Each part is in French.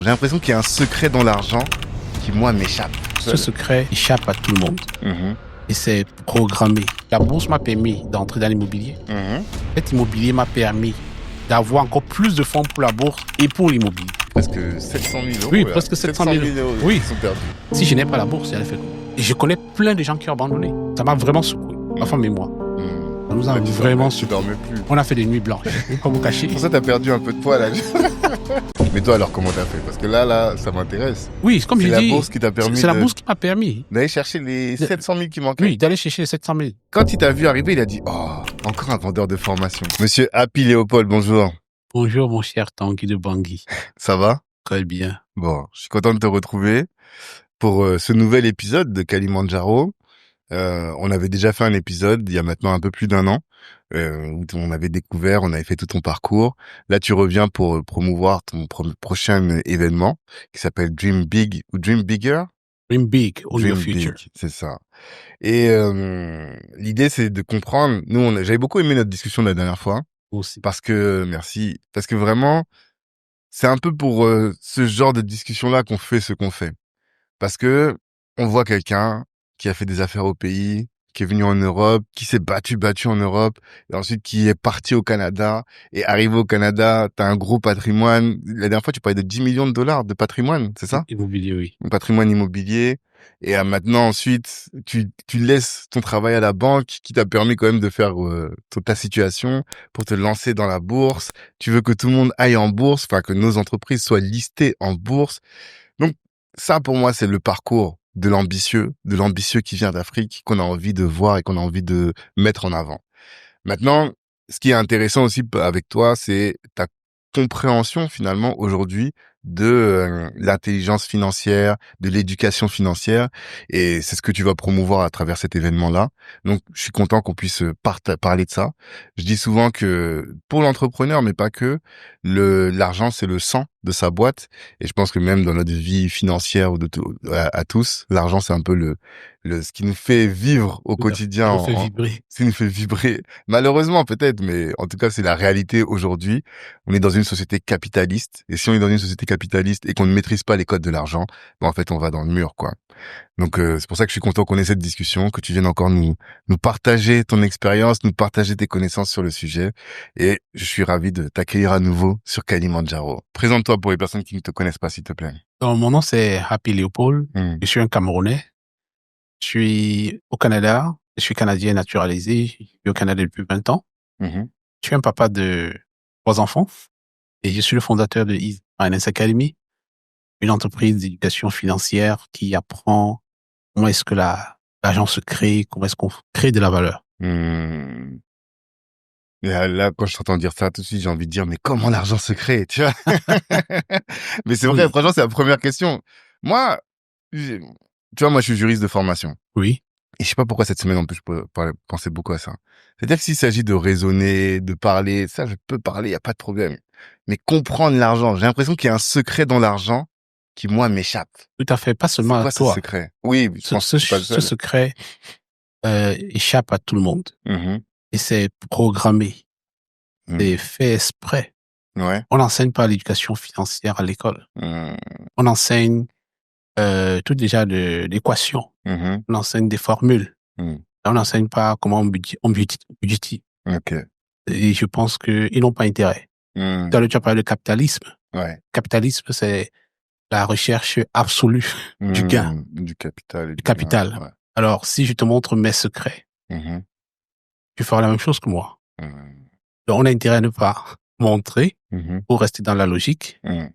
J'ai l'impression qu'il y a un secret dans l'argent qui, moi, m'échappe. Ce secret échappe à tout le monde. Mhm. Et c'est programmé. La bourse m'a permis d'entrer dans l'immobilier. Cet immobilier m'a permis d'avoir encore plus de fonds pour la bourse et pour l'immobilier. Presque 700 000 euros. Oui, là. presque 700 000 euros Oui. qui sont perdus. Si je n'ai pas la bourse, j'allais faire quoi? Et je connais plein de gens qui ont abandonné. Ça m'a vraiment secoué. Ma femme et moi. Ça nous a vraiment Tu secoué. dormais plus. On a fait des nuits blanches. Pas vous cacher. Pour ça, t'as perdu un peu de poids, là. Mais toi, alors, comment t'as fait? Parce que là, ça m'intéresse. Oui, comme C'est j'ai la dit. bourse qui t'a permis C'est la bourse qui m'a permis. d'aller chercher les 700 000 qui manquaient. Oui, d'aller chercher les 700 000. Quand il t'a vu arriver, il a dit, oh, encore un vendeur de formation. Monsieur Happy Léopold, bonjour. Bonjour, mon cher Tanguy de Bangui. Ça va? Très bien. Bon, je suis content de te retrouver pour ce nouvel épisode de Kalimandjaro. On avait déjà fait un épisode il y a maintenant un peu plus d'1 an où on avait découvert, on avait fait tout ton parcours. Là, tu reviens pour promouvoir ton prochain événement qui s'appelle Dream Big ou Dream Bigger. Dream big, own your Dream future. Big, c'est ça. Et l'idée, c'est de comprendre. Nous, j'avais beaucoup aimé notre discussion la dernière fois Aussi. parce que vraiment, c'est un peu pour ce genre de discussion-là qu'on fait ce qu'on fait. Parce que on voit quelqu'un qui a fait des affaires au pays, qui est venu en Europe, qui s'est battu en Europe, et ensuite qui est parti au Canada, et arrivé au Canada, t'as un gros patrimoine. La dernière fois, tu parlais de 10 millions de dollars de patrimoine, c'est ça? Immobilier, oui. Un patrimoine immobilier. Et maintenant, ensuite, tu laisses ton travail à la banque qui t'a permis quand même de faire ta situation pour te lancer dans la bourse. Tu veux que tout le monde aille en bourse, enfin que nos entreprises soient listées en bourse. Donc, ça, pour moi, c'est le parcours de l'ambitieux qui vient d'Afrique, qu'on a envie de voir et qu'on a envie de mettre en avant. Maintenant, ce qui est intéressant aussi avec toi, c'est ta compréhension finalement aujourd'hui de l'intelligence financière, de l'éducation financière, et c'est ce que tu vas promouvoir à travers cet événement-là. Donc, je suis content qu'on puisse parler de ça. Je dis souvent que pour l'entrepreneur, mais pas que, l'argent c'est le sang de sa boîte, et je pense que même dans notre vie financière ou à tous, l'argent c'est un peu ce qui nous fait vivre au quotidien, Ça nous fait vibrer. ce qui nous fait vibrer. Malheureusement peut-être, mais en tout cas c'est la réalité aujourd'hui. On est dans une société capitaliste, et si on est dans une société capitaliste et qu'on ne maîtrise pas les codes de l'argent, ben en fait on va dans le mur, quoi. Donc c'est pour ça que je suis content qu'on ait cette discussion, que tu viennes encore nous partager ton expérience, nous partager tes connaissances sur le sujet, et je suis ravi de t'accueillir à nouveau sur Kalimandjaro. Présente-toi pour les personnes qui ne te connaissent pas, s'il te plaît. Donc, mon nom, c'est Happy Léopold. Je suis un Camerounais. Je suis au Canada. Je suis Canadien naturalisé. Je vis au Canada depuis 20 ans. Mhm. Je suis un papa de 3 enfants. Et je suis le fondateur de Ease Finance Academy, une entreprise d'éducation financière qui apprend comment est-ce que l'argent se crée, comment est-ce qu'on crée de la valeur. Et là, quand je t'entends dire ça, tout de suite, j'ai envie de dire, mais comment l'argent se crée, tu vois? Mais c'est vrai, Oui. franchement, c'est la première question. Moi, tu vois, moi, je suis juriste de formation. Oui. Et je sais pas pourquoi cette semaine, en plus, je peux penser beaucoup à ça. C'est-à-dire que s'il s'agit de raisonner, de parler, ça, je peux parler, y a pas de problème. Mais comprendre l'argent, j'ai l'impression qu'il y a un secret dans l'argent qui, moi, m'échappe. Tout à fait. Pas C'est seulement quoi à ce toi. secret? Oui, je pense que c'est pas le Ce seul. secret échappe à tout le monde. Mhm. Et c'est programmé. Mhm. C'est fait exprès. Ouais. On n'enseigne pas l'éducation financière à l'école. Mhm. On enseigne tout déjà de l'équation. Mhm. On enseigne des formules. Mhm. On n'enseigne pas comment on budgétise. Ok. Et je pense qu'ils n'ont pas intérêt. Mhm. Tout à l'heure, tu as parlé de capitalisme. Ouais. Capitalisme, c'est la recherche absolue du gain, Du capital. du capital. Ouais. Alors, si je te montre mes secrets, Mhm. tu feras la même chose que moi. Mhm. Donc, on a intérêt à ne pas montrer Mhm. pour rester dans la logique, Mhm.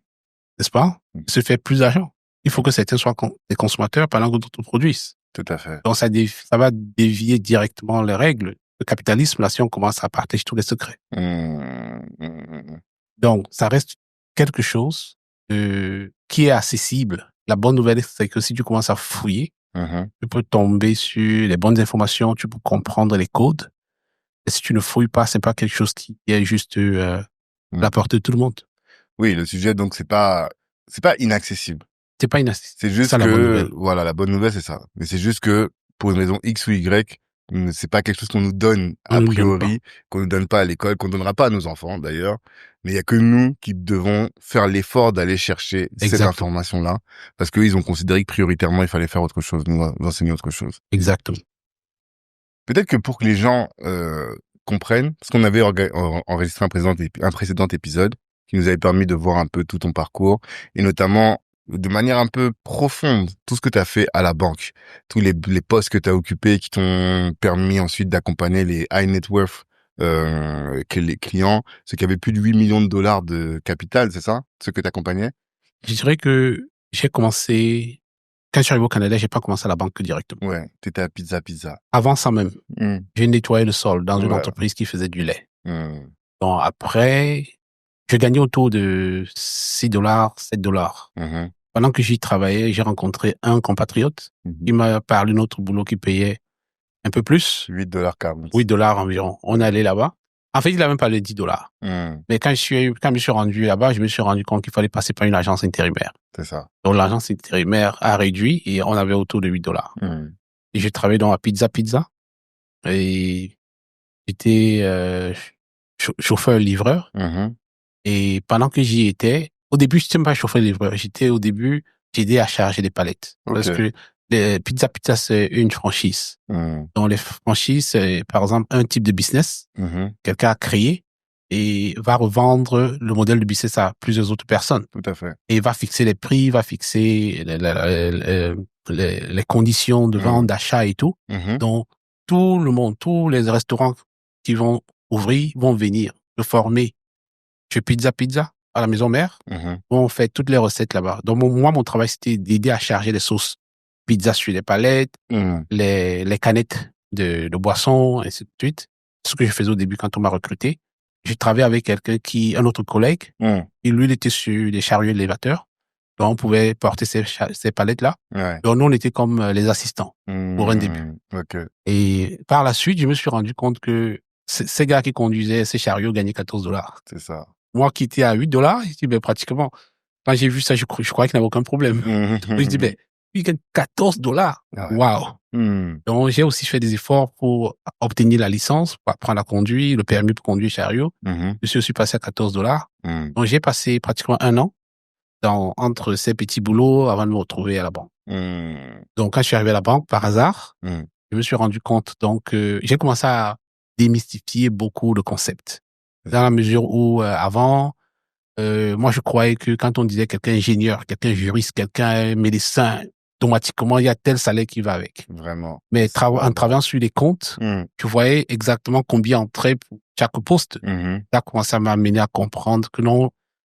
n'est-ce pas? Mhm. Se faire plus d'argent. Il faut que certains soient des consommateurs pendant que d'autres produisent. Tout à fait. Donc, ça va dévier directement les règles. Le capitalisme, là, si on commence à partager tous les secrets. Mhm. Donc, ça reste quelque chose qui est accessible. La bonne nouvelle, c'est que si tu commences à fouiller, Mhm. tu peux tomber sur les bonnes informations, tu peux comprendre les codes. Et si tu ne fouilles pas, c'est pas quelque chose qui est juste à la portée de tout le monde. Oui, le sujet, donc, c'est pas inaccessible. C'est pas inaccessible. C'est juste ça, la bonne que, nouvelle. voilà, la bonne nouvelle, c'est ça. Mais c'est juste que, pour une raison X ou Y, C'est pas quelque chose qu'on nous donne On a ne le donne pas. priori, qu'on nous donne pas à l'école, qu'on donnera pas à nos enfants d'ailleurs. Mais il y a que nous qui devons faire l'effort d'aller chercher cette Exactement. information-là, parce qu'eux, ils ont considéré que prioritairement, il fallait faire autre chose, nous enseigner autre chose. Exactement. Peut-être que pour que les gens comprennent, parce qu'on avait enregistré un précédent épisode qui nous avait permis de voir un peu tout ton parcours, et notamment de manière un peu profonde, tout ce que tu as fait à la banque, tous les postes que tu as occupés qui t'ont permis ensuite d'accompagner les high net worth que les clients, ceux qui avaient plus de 8 millions de dollars de capital, c'est ça? Ceux que tu accompagnais? Je dirais que j'ai commencé, quand je suis arrivé au Canada, j'ai pas commencé à la banque directement. Ouais, t'étais à Pizza. Avant ça même, Hmm. j'ai nettoyé le sol dans une Voilà. entreprise qui faisait du lait. Hmm. Donc après, je gagnais autour de 6 dollars, 7 dollars. Mhm. Pendant que j'y travaillais, j'ai rencontré un compatriote qui Mhm. m'a parlé d'un autre boulot qui payait un peu plus, 8,40 8 $. dollars environ. On allait là-bas. En fait, il a même parlé de 10 dollars. Mais quand je me suis rendu là-bas, je me suis rendu compte qu'il fallait passer par une agence intérimaire. C'est ça. Donc, l'agence intérimaire a réduit et on avait autour de 8 dollars. Et j'ai travaillé dans la Pizza. Et j'étais chauffeur-livreur. Mhm. Et pendant que j'y étais, au début, je n'étais pas chauffeur-livreur. J'ai aidé à charger des palettes. Parce Ok. que Pizza, c'est une franchise. Mhm. Dans les franchises, c'est par exemple un type de business. Mhm. Quelqu'un a créé et va revendre le modèle de business à plusieurs autres personnes. Tout à fait. Et va fixer les prix, va fixer les conditions de vente, d'achat et tout. Mhm. Donc, tout le monde, tous les restaurants qui vont ouvrir vont venir se former chez Pizza à la maison mère. Mhm. On fait toutes les recettes là-bas. Donc, moi, mon travail, c'était d'aider à charger les sauces. Pizza sur les palettes, Mhm. les canettes de boissons, et ainsi de suite. C'est ce que je faisais au début quand on m'a recruté. Je travaillais avec un autre collègue, Mhm. et lui, il était sur des chariots élévateurs. Donc, on pouvait porter ces palettes-là. Ouais. Donc, nous, on était comme les assistants pour un début. Ok. Et par la suite, je me suis rendu compte que ces gars qui conduisaient ces chariots gagnaient 14 dollars. C'est ça. Moi qui étais à 8 dollars, je dis, ben, pratiquement, quand j'ai vu ça, je croyais qu'il n'avait aucun problème. Donc, je dis, ben, il gagne 14 dollars. Ah ouais. Waouh. Mhm. Donc, j'ai aussi fait des efforts pour obtenir la licence, pour apprendre à conduire, le permis pour conduire chariot. Mhm. Je suis aussi passé à 14 dollars. Mhm. Donc, j'ai passé pratiquement un an entre ces petits boulots avant de me retrouver à la banque. Mhm. Donc, quand je suis arrivé à la banque, par hasard, Mhm. je me suis rendu compte, donc, j'ai commencé à démystifier beaucoup de concepts. Dans la mesure où, avant, moi, je croyais que quand on disait quelqu'un ingénieur, quelqu'un juriste, quelqu'un médecin, automatiquement, il y a tel salaire qui va avec. Vraiment. Mais en travaillant sur les comptes, Mhm. tu voyais exactement combien entrait pour chaque poste. Mhm. Ça a commencé à m'amener à comprendre que non,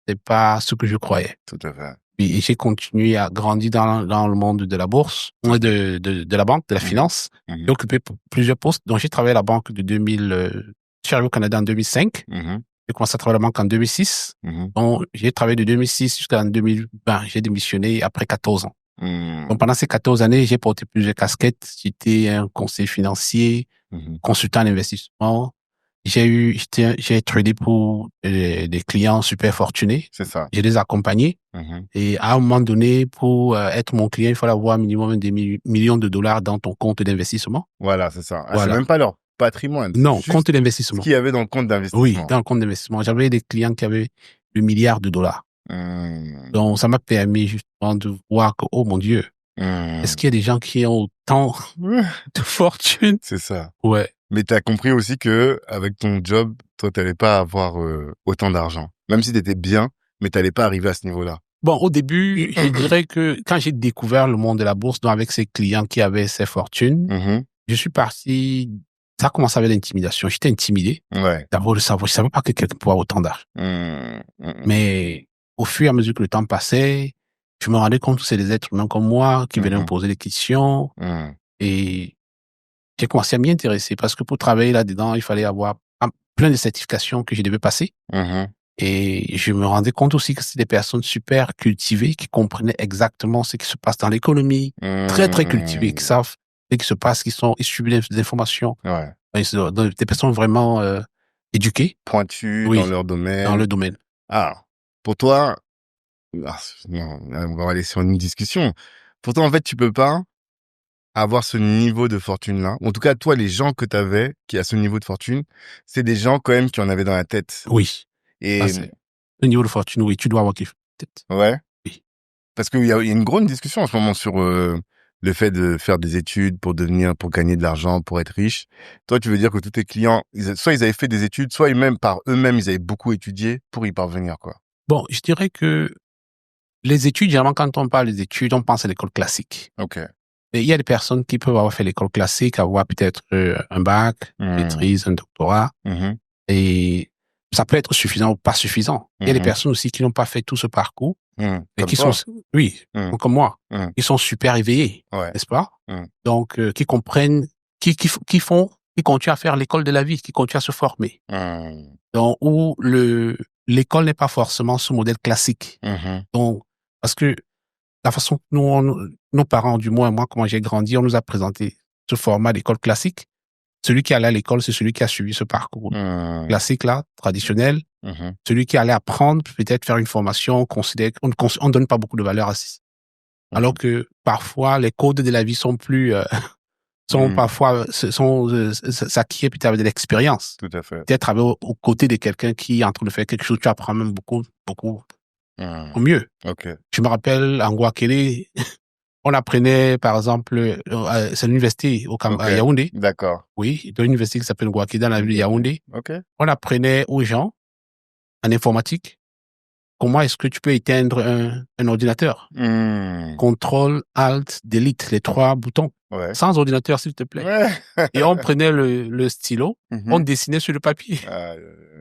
c'est pas ce que je croyais. Tout à fait. Et j'ai continué à grandir dans le monde de la bourse, de la banque, de la Mhm. finance. Mhm. J'ai occupé plusieurs postes. Donc, j'ai travaillé à la banque de 2000, je suis arrivé au Canada en 2005. Mhm. J'ai commencé à travailler à la banque en 2006. Mhm. Donc, j'ai travaillé de 2006 jusqu'en 2020. J'ai démissionné après 14 ans. Mhm. Donc, pendant ces 14 années, j'ai porté plusieurs casquettes. J'étais un conseiller financier, Mhm. consultant en investissement. J'ai tradé pour des clients super fortunés. C'est ça. Je les accompagnés. Mhm. Et à un moment donné, pour être mon client, il fallait avoir minimum des millions de dollars dans ton compte d'investissement. Voilà, c'est ça. Ah, c'est Voilà. même pas leur patrimoine. C'est Non, juste compte ce d'investissement. qu'il y avait dans le compte Oui, d'investissement. dans le compte d'investissement. J'avais des clients qui avaient le milliard de dollars. Mhm. Donc, ça m'a permis justement de voir que, oh mon Dieu, est-ce qu'il y a des gens qui ont autant de fortune? C'est ça. Ouais. Mais t'as compris aussi que avec ton job, toi, t'allais pas avoir autant d'argent. Même si t'étais bien, mais t'allais pas arriver à ce niveau-là. Bon, au début, je dirais que quand j'ai découvert le monde de la bourse, donc avec ces clients qui avaient ces fortunes, Mhm. je suis parti, ça a commencé avec l'intimidation. J'étais intimidé Ouais. d'avoir le savoir. Je savais pas que quelqu'un pouvait avoir autant d'argent. Mhm. Mhm. Mais au fur et à mesure que le temps passait, je me rendais compte que c'est des êtres humains comme moi qui venaient me poser des questions Mhm. et j'ai commencé à m'y intéresser parce que pour travailler là-dedans, il fallait avoir plein de certifications que je devais passer. Mhm. Et je me rendais compte aussi que c'est des personnes super cultivées qui comprenaient exactement ce qui se passe dans l'économie, très, très cultivées, qui savent ce qui se passe, qui suivent des informations. Ouais. Des personnes vraiment éduquées. Pointus Oui, dans leur domaine. dans le domaine. Ah, pour toi, non, on va aller sur une discussion. Pour toi, en fait, tu peux pas avoir ce niveau de fortune-là. En tout cas, toi, les gens que t'avais, qui a ce niveau de fortune, c'est des gens quand même qui en avaient dans la tête. Oui. Ça, Et c'est le niveau de fortune, oui, tu dois avoir quelque chose en tête. ouais, Oui. parce qu'il y a une grande discussion en ce moment sur le fait de faire des études pour gagner de l'argent, pour être riche. Toi, tu veux dire que tous tes clients, soit ils avaient fait des études, soit même par eux-mêmes, ils avaient beaucoup étudié pour y parvenir, quoi. Bon, je dirais que les études, généralement, quand on parle des études, on pense à l'école classique. Ok. Et il y a des personnes qui peuvent avoir fait l'école classique, avoir peut-être un bac, une maîtrise, un doctorat, Mhm. et ça peut être suffisant ou pas suffisant. Il y a des Mhm. personnes aussi qui n'ont pas fait tout ce parcours, et Comme qui sont, toi. oui, Mhm. comme moi, Mhm. qui sont super éveillés, Ouais. n'est-ce pas? Mhm. Donc, qui comprennent, qui continuent à faire l'école de la vie, qui continuent à se former. Mhm. Donc, où l'école n'est pas forcément ce modèle classique. Mhm. Donc, parce que la façon que nos parents, du moins moi, comment j'ai grandi, on nous a présenté ce format d'école classique. Celui qui allait à l'école, c'est celui qui a suivi ce parcours Mhm. classique là, traditionnel. Mhm. Celui qui allait apprendre, peut-être faire une formation, on donne pas beaucoup de valeur à ça. Alors que parfois les codes de la vie sont plus sont Mhm. parfois s'acquiert peut-être avec de l'expérience. Tout à fait. Peut-être travailler aux côtés de quelqu'un qui est en train de faire quelque chose, tu apprends même beaucoup au Mhm. mieux. Ok. Je me rappelle en Guakelé, on apprenait par exemple, c'est l'université Ok. à Yaoundé. D'accord. Oui, il y a une université qui s'appelle Guaké dans la ville de Yaoundé. Ok. On apprenait aux gens en informatique comment est-ce que tu peux éteindre un ordinateur. Mhm. Contrôle, Alt, Delete, les 3 boutons. Ouais. Sans ordinateur, s'il te plaît. Ouais. Et on prenait le stylo, on Mhm. dessinait sur le papier. Ah,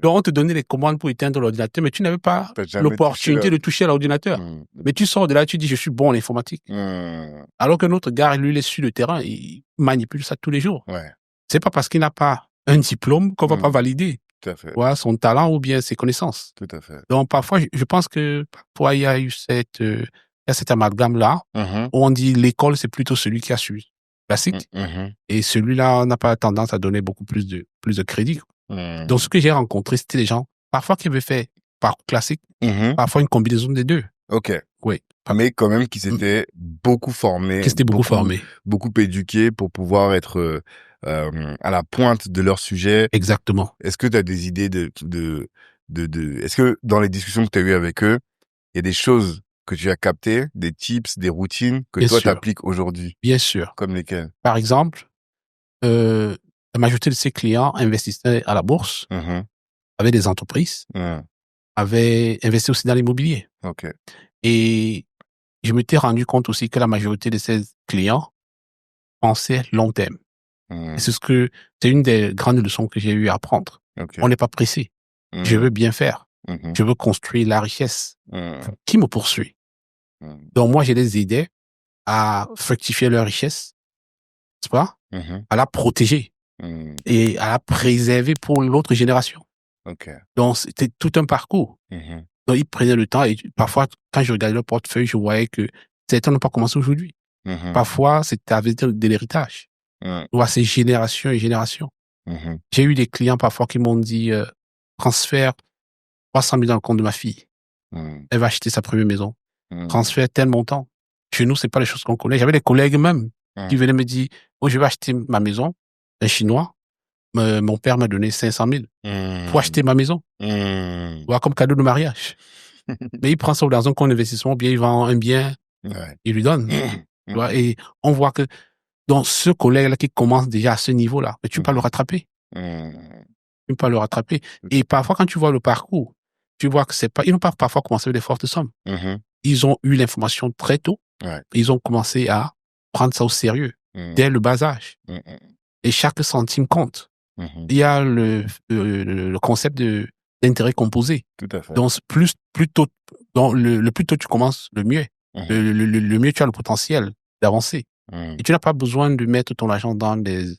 Donc, on te donnait les commandes pour éteindre l'ordinateur, mais tu n'avais pas t'as jamais touché l'opportunité là. de toucher à l'ordinateur. Mhm. Mais tu sors de là, tu dis, je suis bon en informatique. Mhm. Alors que notre gars, lui, il est sur le terrain, il manipule ça tous les jours. Ouais. C'est pas parce qu'il n'a pas un diplôme qu'on va pas Mhm. valider, Tout à fait. voilà, son talent ou bien ses connaissances. Tout à fait. Donc, parfois, je pense que parfois, il y a eu il y a cet amalgame-là, Mhm. où on dit l'école, c'est plutôt celui qui a suivi classique, Mhm. et celui-là n'a pas tendance à donner beaucoup plus de crédit. Mhm. Donc, ce que j'ai rencontré, c'était des gens, parfois, qui avaient fait parcours classique, Mhm. parfois une combinaison des deux. Ok. Oui. Mais quand même qui s'étaient beaucoup formés, Qui s'étaient beaucoup formés. beaucoup éduqués pour pouvoir être à la pointe de leur sujet. Exactement. Est-ce que tu as des idées est-ce que dans les discussions que tu as eues avec eux, il y a des choses que tu as captées, des tips, des routines que Bien toi sûr. t'appliques aujourd'hui, Bien sûr. comme lesquelles? Par exemple, la majorité de ses clients investissaient à la bourse, Mhm. avaient des entreprises, Mhm. avaient investi aussi dans l'immobilier. Ok. Et je m'étais rendu compte aussi que la majorité de ces clients pensaient long terme. Et Mhm. c'est une des grandes leçons que j'ai eu à apprendre. Ok. On n'est pas pressé. Je Mhm. veux bien faire. Mhm. Je veux construire la richesse. Mhm. Qui me poursuit? Mhm. Donc moi, je les aidais à fructifier leur richesse, n'est-ce pas? Mhm. À la protéger Mhm. et à la préserver pour l'autre génération. Ok. Donc c'était tout un parcours. Mhm. Donc ils prenaient le temps et parfois, quand je regardais leur portefeuille, je voyais que certains n'ont pas commencé aujourd'hui. Mhm. Parfois, c'était avec de l'héritage. Mhm. Tu vois, c'est génération et génération. Mhm. J'ai eu des clients parfois qui m'ont dit, transfert 300 000 dans le compte de ma fille. Mhm. Elle va acheter sa première maison. Mhm. Transfert tel montant. Chez nous, c'est pas les choses qu'on connaît. J'avais des collègues même qui Mhm. venaient me dire, oh, je vais acheter ma maison. Un Chinois, mon père m'a donné 500 000 pour acheter ma maison. Mhm. Voilà, comme cadeau de mariage. Mais il prend ça dans un compte d'investissement, bien il vend un bien, Ouais. il lui donne. Tu vois, et on voit que dans ce collègue-là qui commence déjà à ce niveau-là, mais tu peux pas le rattraper. Mhm. Tu peux pas le rattraper. Et parfois, quand tu vois le parcours, tu vois que c'est pas, ils n'ont pas parfois commencé avec des fortes sommes. Mhm. Ils ont eu l'information très tôt. Ouais. Ils ont commencé à prendre ça au sérieux Mhm. dès le bas âge. Mhm. Et chaque centime compte. Mhm. Il y a le concept d'intérêt composé. Tout à fait. Donc, plus tôt, donc le plus tôt tu commences, le mieux. Mhm. Le mieux tu as le potentiel d'avancer. Mhm. Et tu n'as pas besoin de mettre ton argent dans des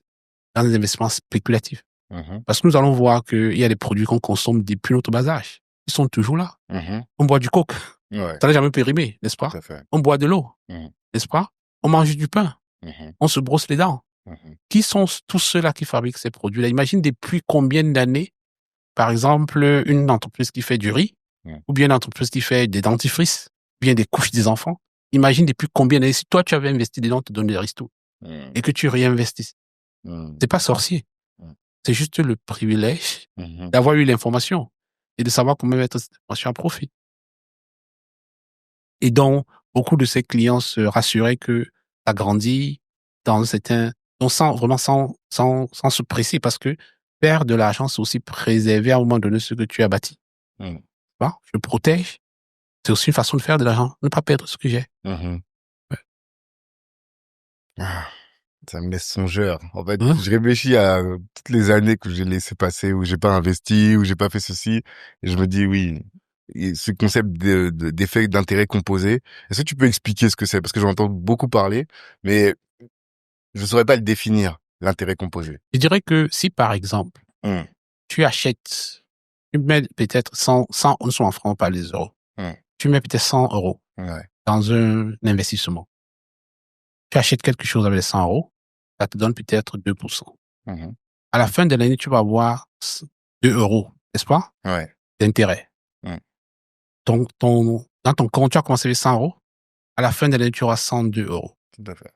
investissements spéculatifs. Mhm. Parce que nous allons voir qu'il y a des produits qu'on consomme depuis notre bas âge. Ils sont toujours là. Mhm. On boit du coke. Ouais. Ça n'a jamais périmé, n'est-ce pas? Tout à fait. On boit de l'eau, Mhm. n'est-ce pas? On mange du pain. Mhm. On se brosse les dents. Mhm. Qui sont tous ceux-là qui fabriquent ces produits-là? Imagine depuis combien d'années, par exemple, une entreprise qui fait du riz, Mhm. ou bien une entreprise qui fait des dentifrices, ou bien des couches des enfants. Imagine depuis combien d'années, si toi tu avais investi dedans, te donner des restos. et que tu réinvestisses. C'est pas sorcier. Mm. C'est juste le privilège Mhm. d'avoir eu l'information et de savoir comment mettre cette information à profit. Et donc, beaucoup de ces clients se rassuraient que ça grandit dans certains, donc sans se presser, parce que perdre de l'argent, c'est aussi préserver à un moment donné ce que tu as bâti. Mm. Bon, je protège. C'est aussi une façon de faire de l'argent, ne pas perdre ce que j'ai. Mhm. Ouais. Ah, ça me laisse songeur. En fait, Hein? je réfléchis à toutes les années que j'ai laissé passer, où j'ai pas investi, où j'ai pas fait ceci, et je me dis oui, et ce concept d'effet d'intérêt composé, est-ce que tu peux expliquer ce que c'est? Parce que j'entends beaucoup parler, mais je saurais pas le définir, l'intérêt composé. Je dirais que si, par exemple, Mm. tu achètes, tu mets peut-être 100, nous sommes en francs, pas les euros. Mm. Tu mets peut-être 100 euros Ouais. dans un investissement. Tu achètes quelque chose avec les 100 euros, ça te donne peut-être 2%. Mhm. À la fin de l'année, tu vas avoir 2 euros, n'est-ce pas, Ouais. d'intérêt. Mm. Dans ton compte, tu as commencé avec 100 euros. À la fin de l'année, tu auras 102 euros. Tout à fait.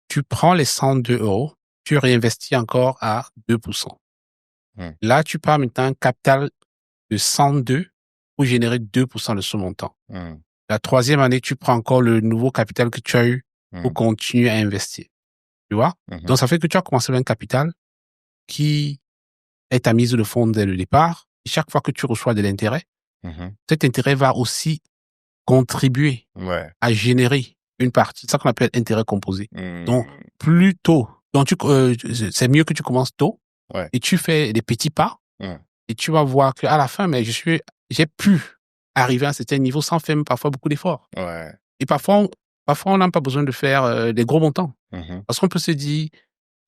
Tu prends les 102 euros, tu réinvestis encore à 2%. Mm. Là, tu pars maintenant un capital de 102 pour générer 2% de ce montant. Mm. La troisième année, tu prends encore le nouveau capital que tu as eu pour Mm. continuer à investir. Tu vois? Mhm. Donc, ça fait que tu as commencé avec un capital qui est ta mise de fonds dès le départ. Et chaque fois que tu reçois de l'intérêt, Mhm. cet intérêt va aussi contribuer Ouais. à générer une partie. C'est ça qu'on appelle intérêt composé. Mm. Donc, plus tôt. Donc, c'est mieux que tu commences tôt Ouais. et tu fais des petits pas Mm. et tu vas voir qu'à la fin, mais j'ai pu arriver à un certain niveau sans faire parfois beaucoup d'efforts. Ouais. Et parfois, on n'a pas besoin de faire des gros montants. Mhm. Parce qu'on peut se dire,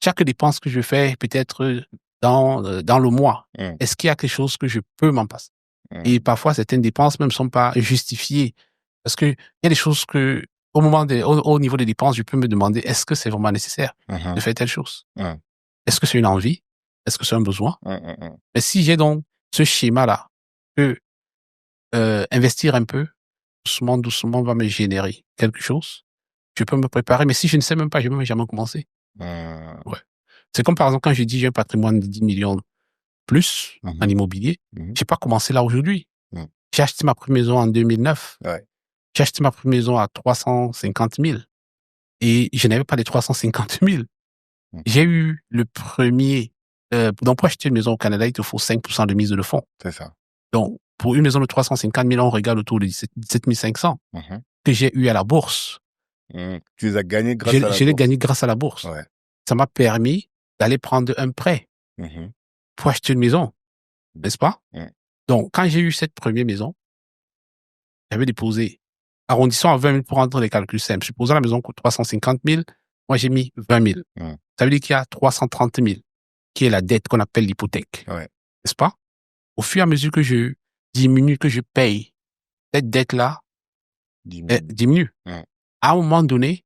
chaque dépense que je fais peut-être dans le mois, Mm. est-ce qu'il y a quelque chose que je peux m'en passer? Mm. Et parfois, certaines dépenses même ne sont pas justifiées. Parce que il y a des choses que, au niveau des dépenses, je peux me demander, est-ce que c'est vraiment nécessaire Mhm. de faire telle chose? Mm. Est-ce que c'est une envie? Est-ce que c'est un besoin? Mm. Mm. Mais si j'ai donc ce schéma-là, que investir un peu, doucement, doucement, va me générer quelque chose, je peux me préparer. Mais si je ne sais même pas, je ne vais même jamais commencer. Mm. Ouais. C'est comme par exemple quand je dis j'ai un patrimoine de 10 millions plus en Mhm. immobilier, Mhm. j'ai pas commencé là aujourd'hui. Mm. J'ai acheté ma première maison en 2009. Ouais. J'ai acheté ma première maison à 350 000 et je n'avais pas les 350 000. Mm. J'ai eu le premier. Donc, pour acheter une maison au Canada, il te faut 5% de mise de fonds. C'est ça. Donc, pour une maison de 350 000, on regarde autour de 17 500 Mhm. que j'ai eu à la bourse. Mm. Tu les as gagnés grâce à la Je l'ai bourse. gagné grâce à la bourse. Ouais. Ça m'a permis d'aller prendre un prêt Mhm. pour acheter une maison, n'est-ce pas? Mm. Donc, quand j'ai eu cette première maison, j'avais déposé, arrondissons à 20 000 pour rendre les calculs simples. Supposons la maison coûte 350 000, moi j'ai mis 20 000. Mm. Ça veut dire qu'il y a 330 000, qui est la dette qu'on appelle l'hypothèque. Ouais. N'est-ce pas? Au fur et à mesure que je diminue, que je paye, cette dette-là 10 000. diminue. Mm. À un moment donné,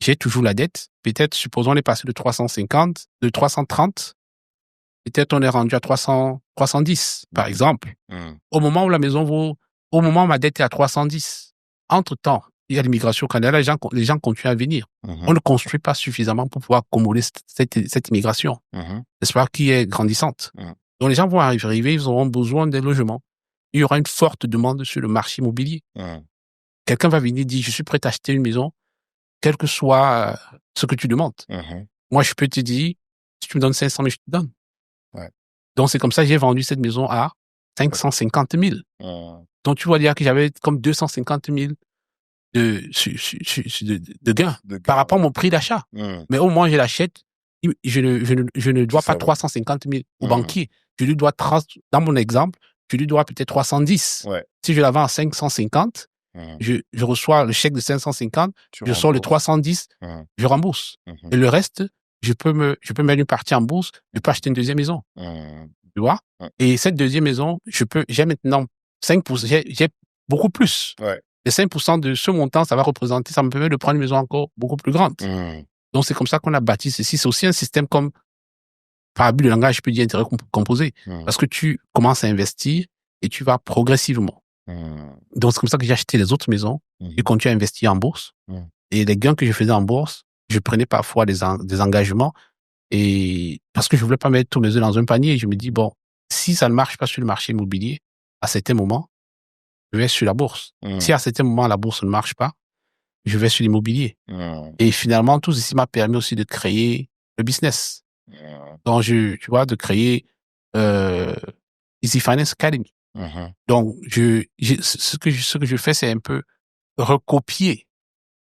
j'ai toujours la dette. Peut-être, supposons, on est passé de 350, de 330. Peut-être on est rendu à 310, par exemple. Mm. Au moment où ma dette est à 310, entre-temps, il y a l'immigration au Canada, les gens continuent à venir. Mhm. On ne construit pas suffisamment pour pouvoir accommoder cette immigration, Mhm. n'est-ce pas, qui est grandissante. Mm. Donc les gens vont arriver, ils auront besoin des logements. Il y aura une forte demande sur le marché immobilier. Mm. Quelqu'un va venir dire, je suis prêt à acheter une maison, quel que soit ce que tu demandes. Mhm. Moi, je peux te dire, si tu me donnes 500 000, je te donne. Ouais. Donc, c'est comme ça que j'ai vendu cette maison à 550 000. Mm. Donc, tu vois dire que j'avais comme 250 000 de gains De par gain. rapport à mon prix d'achat. Mm. Mais au moins, je l'achète, je ne dois pas Ça va. 350 000 au Mm. banquier. Je lui dois, dans mon exemple, je lui dois peut-être 310. Ouais. Si je la vends à 550, Mm. je reçois le chèque de 550, Tu je sors les rembourses. 310, Mm. je rembourse. Mhm. Et le reste, je peux mettre une partie en bourse, je peux acheter une deuxième maison. Mm. Tu vois? Ouais. Et cette deuxième maison, j'ai maintenant 5%, j'ai beaucoup plus. Ouais. Les 5% de ce montant, ça me permet de prendre une maison encore beaucoup plus grande. Mm. Donc, c'est comme ça qu'on a bâti ceci. C'est aussi un système comme, par abus de langage, je peux dire intérêt composé. Mm. Parce que tu commences à investir et tu vas progressivement. Mm. Donc, c'est comme ça que j'ai acheté les autres maisons Mhm. et continue à investir en bourse. Mm. Et les gains que je faisais en bourse, je prenais parfois des engagements et parce que je voulais pas mettre tous mes œufs dans un panier. Je me dis, bon, si ça ne marche pas sur le marché immobilier, à certains moments, je vais sur la bourse. Si à certains moments, la bourse ne marche pas, je vais sur l'immobilier. Et finalement, tout ceci m'a permis aussi de créer le business. Donc, tu vois, de créer Easy Finance Academy. Donc, ce que je fais, c'est un peu recopier.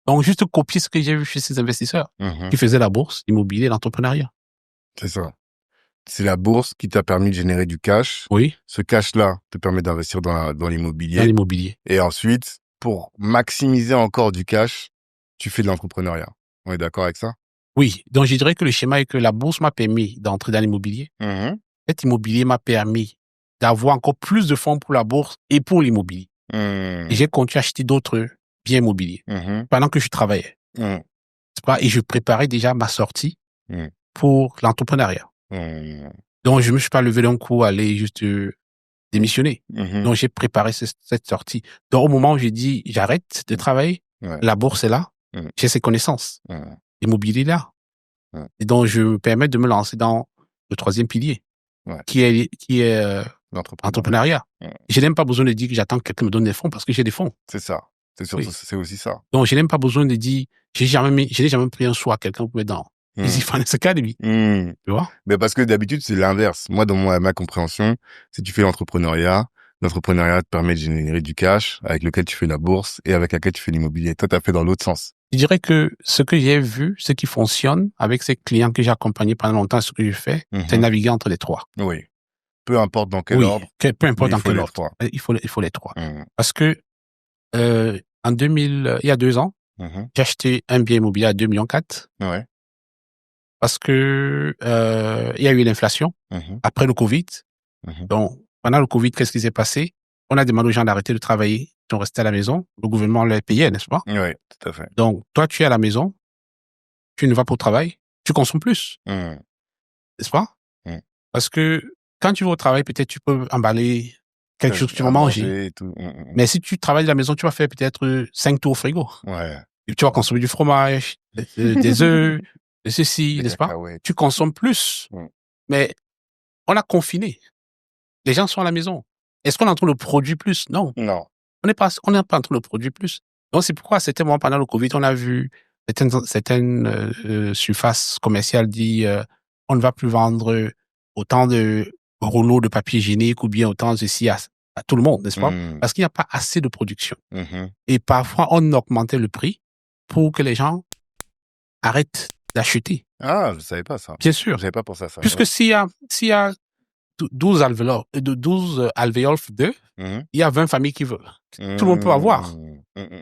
Donc, juste copier ce que j'ai vu chez ces investisseurs qui faisaient la bourse, l'immobilier, l'entrepreneuriat. C'est ça. C'est la bourse qui t'a permis de générer du cash. Oui. Ce cash-là te permet d'investir dans l'immobilier. Dans l'immobilier. Et ensuite, pour maximiser encore du cash, tu fais de l'entrepreneuriat. On est d'accord avec ça? Oui. Donc, je dirais que le schéma est que la bourse m'a permis d'entrer dans l'immobilier. Cet immobilier m'a permis d'avoir encore plus de fonds pour la bourse et pour l'immobilier. Et j'ai continué à acheter d'autres biens immobiliers pendant que je travaillais. Et je préparais déjà ma sortie pour l'entrepreneuriat. Donc, je me suis pas levé d'un coup à aller juste démissionner. Donc, j'ai préparé cette sortie. Donc, au moment où j'ai dit, j'arrête de travailler, la bourse est là, j'ai ses connaissances. L'immobilier est là. Et donc, je me permets de me lancer dans le troisième pilier, qui est l'entrepreneuriat. Je n'ai même pas besoin de dire que j'attends que quelqu'un me donne des fonds parce que j'ai des fonds. C'est ça. C'est surtout, c'est aussi ça. Donc, je n'ai même pas besoin de dire, je n'ai jamais pris un sou à quelqu'un pour mettre dans Easy Finance Academy. Tu vois? Mais parce que d'habitude, c'est l'inverse. Moi, dans ma compréhension, si tu fais l'entrepreneuriat te permet de générer du cash avec lequel tu fais la bourse et avec lequel tu fais l'immobilier. Toi, t'as fait dans l'autre sens. Je dirais que ce que j'ai vu, ce qui fonctionne avec ces clients que j'ai accompagnés pendant longtemps, ce que je fais, c'est naviguer entre les trois. Oui. Peu importe dans quel ordre. Peu importe dans quel ordre. Il faut les trois. Parce que, il y a 2 ans, j'ai acheté un bien immobilier à 2,4 millions. Ouais. Parce que, il y a eu l'inflation après le Covid. Donc, pendant le Covid, qu'est-ce qui s'est passé? On a demandé aux gens d'arrêter de travailler. Ils sont restés à la maison. Le gouvernement les payait, n'est-ce pas? Oui, tout à fait. Donc, toi, tu es à la maison. Tu ne vas pas au travail. Tu consommes plus. N'est-ce pas? Parce que quand tu vas au travail, peut-être tu peux emballer quelque chose que tu vas manger. Mais si tu travailles à la maison, tu vas faire peut-être 5 tours au frigo. Ouais. Et tu vas consommer du fromage, des œufs, de ceci, n'est-ce pas? Tu consommes plus. Mais on a confiné. Les gens sont à la maison. Est-ce qu'on est en train de produire plus? Non. On n'est pas en train de produire plus. Donc, c'est pourquoi à certains moments, pendant le Covid, on a vu certaines surfaces commerciales dire on ne va plus vendre autant de rouleaux de papier hygiénique ou bien autant de ceci à tout le monde, n'est-ce pas? Parce qu'il n'y a pas assez de production. Et parfois, on augmentait le prix pour que les gens arrêtent d'acheter. Ah, je savais pas ça. Bien sûr. Je savais pas pour ça. Puisque s'il y a 12 alvéoles 2, il y a 20 familles qui veulent. Tout le monde peut avoir.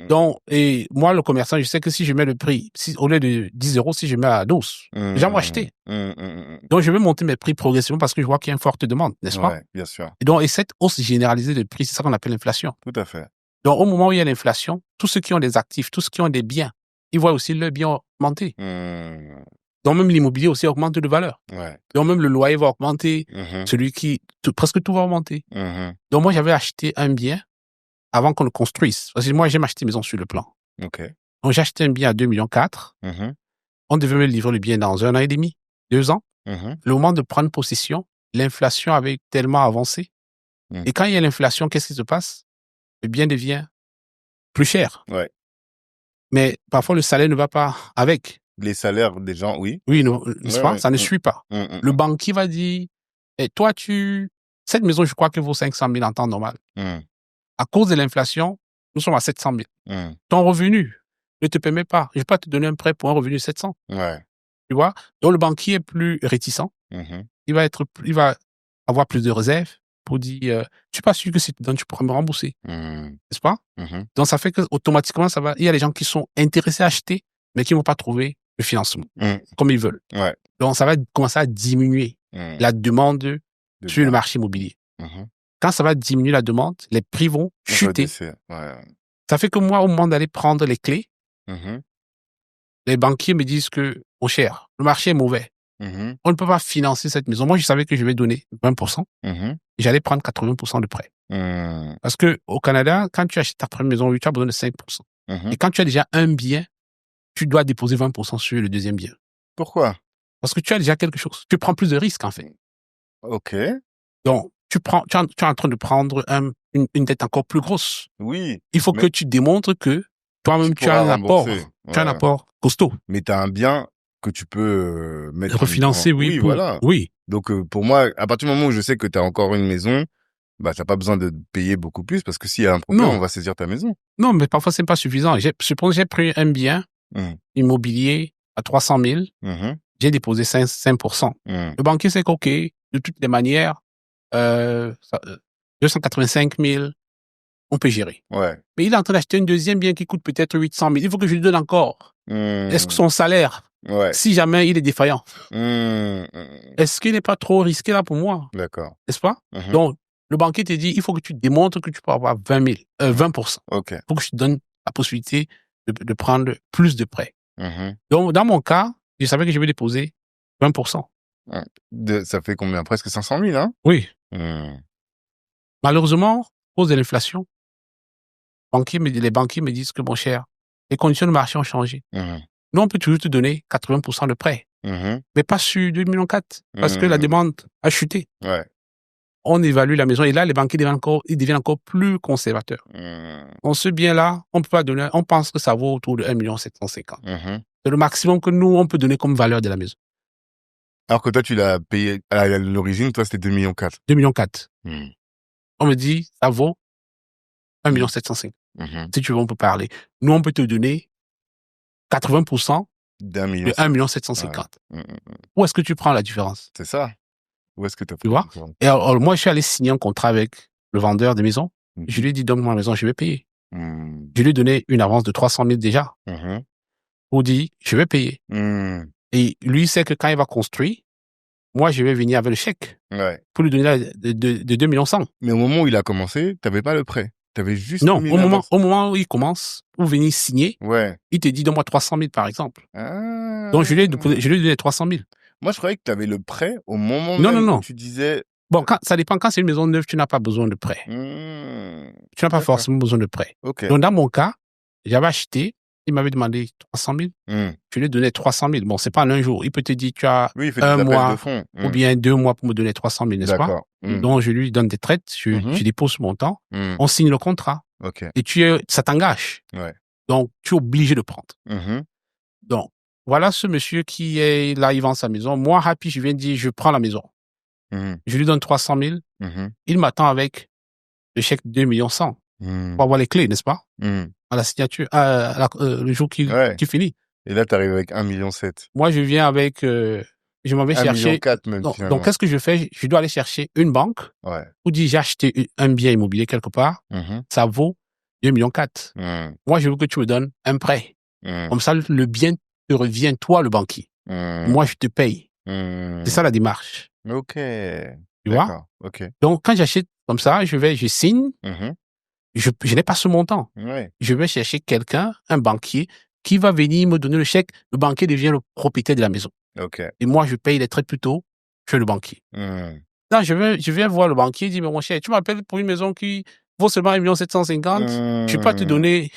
Donc, et moi, le commerçant, je sais que si je mets le prix, au lieu de 10 euros, si je mets à 12, les gens vont acheter. Donc, je vais monter mes prix progressivement parce que je vois qu'il y a une forte demande, n'est-ce pas? Ouais, bien sûr. Et donc, et cette hausse généralisée de prix, c'est ça qu'on appelle l'inflation. Tout à fait. Donc, au moment où il y a l'inflation, tous ceux qui ont des actifs, tous ceux qui ont des biens, ils voient aussi leurs biens augmenter. Donc, même l'immobilier aussi augmente de valeur. Donc, même le loyer va augmenter. Presque tout va augmenter. Donc, moi, j'avais acheté un bien avant qu'on le construise. Parce que moi, j'aime acheter maison sur le plan. Donc, j'ai acheté un bien à 2,4 millions. On devait me livrer le bien dans 1 an et demi, 2 ans. Le moment de prendre possession, l'inflation avait tellement avancé. Et quand il y a l'inflation, qu'est-ce qui se passe? Le bien devient plus cher. Mais parfois, le salaire ne va pas avec. Les salaires des gens, oui. Oui, n'est-ce pas? Ça ne suit pas. Le banquier va dire, toi, cette maison, je crois qu'elle vaut 500 000 en temps normal. À cause de l'inflation, nous sommes à 700 000. Ton revenu ne te permet pas. Je ne vais pas te donner un prêt pour un revenu de 700. Tu vois? Donc, le banquier est plus réticent. Il va avoir plus de réserves pour dire, je suis pas sûr que si tu donnes, tu pourras me rembourser. N'est-ce pas? Donc, ça fait que automatiquement, il y a des gens qui sont intéressés à acheter, mais qui ne vont pas trouver le financement comme ils veulent. Donc, ça va commencer à diminuer la demande sur le marché immobilier. Quand ça va diminuer la demande, les prix vont chuter. Ça fait que moi, au moment d'aller prendre les clés, les banquiers me disent que, mon cher, le marché est mauvais. On ne peut pas financer cette maison. Moi, je savais que je vais donner 20%. J'allais prendre 80% de prêt. Parce que au Canada, quand tu achètes ta première maison, tu as besoin de 5%. Et quand tu as déjà un bien, tu dois déposer 20% sur le deuxième bien. Pourquoi? Parce que tu as déjà quelque chose. Tu prends plus de risques, en fait. Ok. Donc, tu es en train de prendre une dette encore plus grosse. Oui. Il faut que tu démontres que toi-même, tu as pourras un apport. rembourser. Tu as un Ouais. apport costaud. Mais tu as un bien que tu peux mettre Refinancer, oui. Oui, voilà. Oui. Donc, pour moi, à partir du moment où je sais que tu as encore une maison, bah, t'as pas besoin de payer beaucoup plus parce que s'il y a un problème, on va saisir ta maison. Non, mais parfois, c'est pas suffisant. Suppose j'ai pris un bien immobilier à 300 000. J'ai déposé 5%. Le banquier sait qu'OK, de toutes les manières, 285 000, on peut gérer. Ouais. Mais il est en train d'acheter un deuxième bien qui coûte peut-être 800 000. Il faut que je lui donne encore. Est-ce que son salaire, si jamais il est défaillant, est-ce qu'il n'est pas trop risqué là pour moi? D'accord. N'est-ce pas? Donc, le banquier te dit, il faut que tu démontres que tu peux avoir 20%. Ok. Il faut que je te donne la possibilité de prendre plus de prêts. Donc, dans mon cas, je savais que je vais déposer 20%. Ça fait combien? Presque 500 000, hein? Oui. Malheureusement, à cause de l'inflation, les banquiers me disent que, mon cher, les conditions de marché ont changé. Nous, on peut toujours te donner 80% de prêt, mais pas sur 2,4 millions, parce que la demande a chuté. Ouais. On évalue la maison et là, les banquiers deviennent encore plus conservateurs. Donc, ce bien-là, on peut pas donner, on pense que ça vaut autour de 1 750 000. C'est le maximum que nous, on peut donner comme valeur de la maison. Alors que toi, tu l'as payé à l'origine, toi, c'était 2,4 millions. 2,4 millions. On me dit, ça vaut 1 705 000. Si tu veux, on peut parler. Nous, on peut te donner 80% de 1 750 000. Où est-ce que tu prends la différence? C'est ça. Où est-ce que tu as pris tu vois? Et alors, moi, je suis allé signer un contrat avec le vendeur de maison. Je lui ai dit, donne-moi la maison, je vais payer. Je lui ai donné une avance de 300 000 déjà. Pour dire, je vais payer. Et lui sait que quand il va construire, moi, je vais venir avec le chèque pour lui donner de 2,1 millions. Mais au moment où il a commencé, tu n'avais pas le prêt. Tu avais juste non, au moment où il commence, pour venir signer, il te dit, donne-moi 300 000, par exemple. Donc, je lui ai donné 300 000. Moi, je croyais que tu avais le prêt au moment où tu disais... Bon, ça dépend. Quand c'est une maison neuve, tu n'as pas besoin de prêt. Tu n'as pas forcément besoin de prêt. Donc, dans mon cas, j'avais acheté, il m'avait demandé 300 000. Je lui ai donné 300 000. Bon, c'est pas en un jour. Il peut te dire, tu as un mois ou bien 2 mois pour me donner 300 000, n'est-ce pas? Donc, je lui donne des traites, je dépose mon temps, on signe le contrat. Et ça t'engage. Donc, tu es obligé de prendre. Donc, voilà ce monsieur qui est là, il vend sa maison. Moi, happy, je viens dire, je prends la maison. Je lui donne 300 000. Il m'attend avec le chèque de 2,1 millions pour avoir les clés, n'est-ce pas? À la signature, le jour qui finit. Et là, tu arrives avec 1,7 million. Moi, je viens avec, je m'en vais chercher. 1,4 million même, donc, qu'est-ce que je fais? Je dois aller chercher une banque pour dire, j'ai acheté un bien immobilier quelque part. Ça vaut 2,4 millions. Moi, je veux que tu me donnes un prêt. Comme ça, le bien te revient, toi, le banquier. Moi, je te paye. C'est ça la démarche. Ok. Tu vois? Donc, quand j'achète comme ça, je signe. Je n'ai pas ce montant. Je vais chercher quelqu'un, un banquier, qui va venir me donner le chèque. Le banquier devient le propriétaire de la maison. Et moi, je paye les traites plutôt chez le banquier. Là, je viens voir le banquier et dire, mais mon cher, tu m'appelles pour une maison qui vaut seulement 1 750 000. Je ne peux pas te donner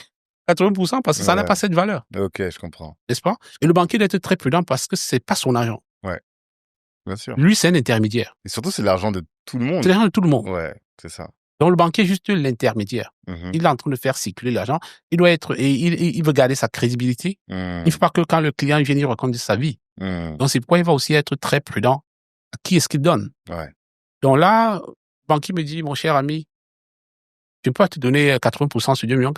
80% parce que ça n'a pas cette valeur. Ok, je comprends. N'est-ce pas? Et le banquier doit être très prudent parce que c'est pas son argent. Bien sûr. Lui, c'est un intermédiaire. Et surtout, c'est l'argent de tout le monde. C'est l'argent de tout le monde. Ouais, c'est ça. Donc, le banquier est juste l'intermédiaire. Il est en train de faire circuler l'argent. Il doit être, et il veut garder sa crédibilité. Il ne faut pas que quand le client vient, il raconte sa vie. Donc, c'est pourquoi il va aussi être très prudent. À qui est-ce qu'il donne? Donc là, le banquier me dit, mon cher ami, je ne peux pas te donner 80% sur 2,4 millions.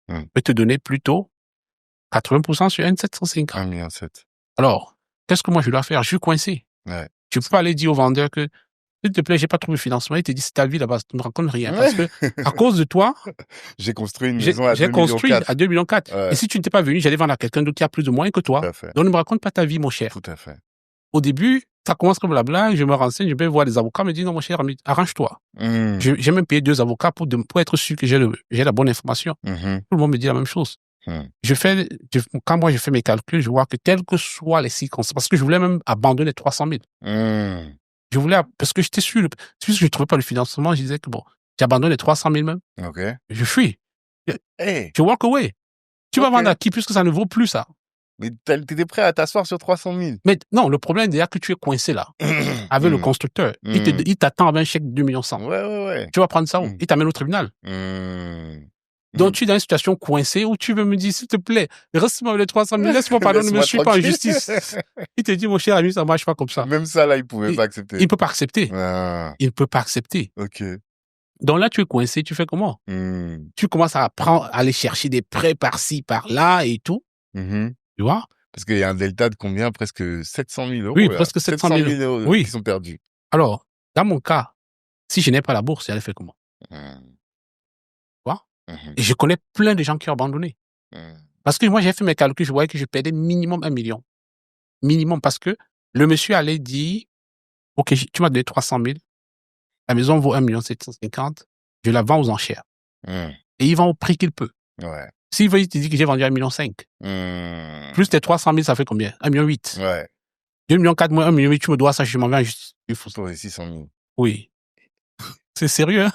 Je peux te donner plutôt 80% sur 1 750 000. 1,7 million. Alors, qu'est-ce que moi je dois faire? Je suis coincé. Je ne peux pas aller dire au vendeur que, s'il te plaît, j'ai pas trouvé le financement. Il te dit, c'est ta vie là-bas, tu ne me racontes rien. Parce que, à cause de toi, j'ai construit une maison à 2,4 millions. J'ai construit à 2,4 millions. Et si tu n'étais pas venu, j'allais vendre à quelqu'un d'autre qui a plus de moyens que toi. Donc, ne me raconte pas ta vie, mon cher. Tout à fait. Au début, ça commence comme la blague. Je me renseigne, je vais voir des avocats, me disent, non, mon cher ami, arrange-toi. J'ai même payé 2 avocats pour être sûr que j'ai la bonne information. Tout le monde me dit la même chose. Quand moi je fais mes calculs, je vois que quelles que soient les circonstances, parce que je voulais même abandonner 300 000. Je voulais, parce que j'étais sûr, puisque je ne trouvais pas le financement, je disais que bon, j'abandonne les 300 000 même. Je fuis. Je walk away. Tu vas vendre à qui puisque ça ne vaut plus ça? Mais t'étais prêt à t'asseoir sur 300 000. Mais non, le problème déjà que tu es coincé là avec le constructeur. Il t'attend avec un chèque de 2,1 millions. Ouais. Tu vas prendre ça où? Il t'amène au tribunal. Donc, tu es dans une situation coincée où tu veux me dire, s'il te plaît, reste-moi les 300 000, laisse-moi, pardon, ne me suis pas en justice. Il te dit, mon cher ami, ça marche pas comme ça. Même ça, là, il pouvait pas accepter. Il peut pas accepter. Il peut pas accepter. Ok. Donc là, tu es coincé, tu fais comment? Tu commences à aller chercher des prêts par-ci, par-là et tout. Tu vois? Parce qu'il y a un delta de combien? Presque 700 000 euros. Oui, presque 700 000 euros oui. qui sont perdus. Alors, dans mon cas, si je n'ai pas la bourse, j'allais faire comment? Tu vois? Et je connais plein de gens qui ont abandonné. Parce que moi, j'ai fait mes calculs, je voyais que je perdais minimum 1 million. Minimum, parce que le monsieur allait dire, OK, tu m'as donné 300 000, la maison vaut 1,750 000, je la vends aux enchères. Et il vend au prix qu'il peut. Ouais. S'il veut, il te dit que j'ai vendu 1,5 million. Plus tes 300 000, ça fait combien? 1,8 million. Ouais. 2,4 millions, moi 1,8 million, tu me dois ça, je m'en vais en justice. Il faut ça. 600 000. Oui. C'est sérieux, hein?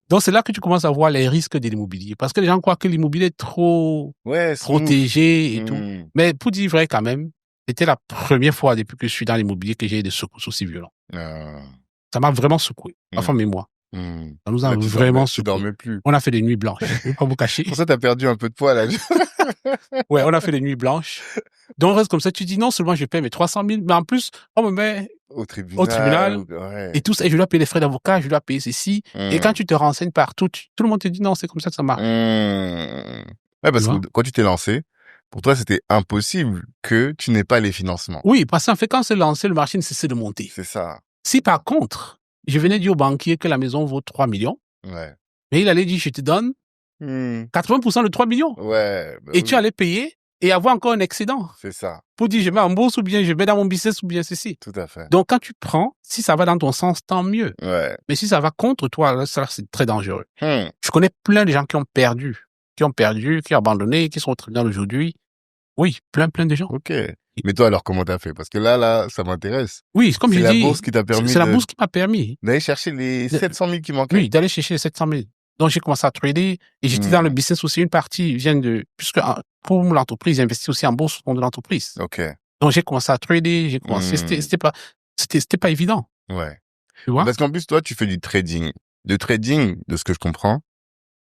Donc, c'est là que tu commences à voir les risques de l'immobilier. Parce que les gens croient que l'immobilier est trop protégé et tout. Mais pour dire vrai, quand même, c'était la première fois depuis que je suis dans l'immobilier que j'ai eu des secousses aussi violents. Ça m'a vraiment secoué. Enfin, mais moi. Ça nous a vraiment secoué. Tu dormais plus. On a fait des nuits blanches. Je ne vais pas vous cacher. Pour ça, t'as perdu un peu de poids, là. Ouais, on a fait des nuits blanches. Donc, reste comme ça, tu dis, non seulement je paie mes 300 000, mais en plus, on me met au tribunal ouais. Et tout ça, et je dois payer les frais d'avocat, je dois payer ceci. Et quand tu te renseignes partout, tout le monde te dit non, c'est comme ça que ça marche. Ouais, parce que quand tu t'es lancé, pour toi, c'était impossible que tu n'aies pas les financements. Oui, parce qu'en fait, quand c'est lancé, le marché ne cessait de monter. C'est ça. Si par contre, je venais dire au banquier que la maison vaut 3 millions, mais il allait dire, je te donne 80% de 3 millions. Ouais. Bah et tu allais payer et avoir encore un excédent. C'est ça. Pour dire, je mets en bourse ou bien je mets dans mon business ou bien ceci. Tout à fait. Donc, quand tu prends, si ça va dans ton sens, tant mieux. Ouais. Mais si ça va contre toi, là, ça, c'est très dangereux. Je connais plein de gens qui ont perdu, qui ont abandonné, qui sont au tribunal aujourd'hui. Oui, plein de gens. Ok. Mais toi, alors, comment t'as fait? Parce que là, ça m'intéresse. Oui, comme je dis. C'est la bourse qui t'a permis. C'est la bourse qui m'a permis. D'aller chercher les 700 000 qui manquaient. Oui, d'aller chercher les 700 000. Donc, j'ai commencé à trader et j'étais dans le business aussi. Une partie vient puisque pour l'entreprise, j'investis aussi en bourse au fond de l'entreprise. Ok. Donc, j'ai commencé à trader, j'ai commencé, c'était pas évident. Ouais. Tu vois? Parce qu'en plus, toi, tu fais du trading. De trading, de ce que je comprends,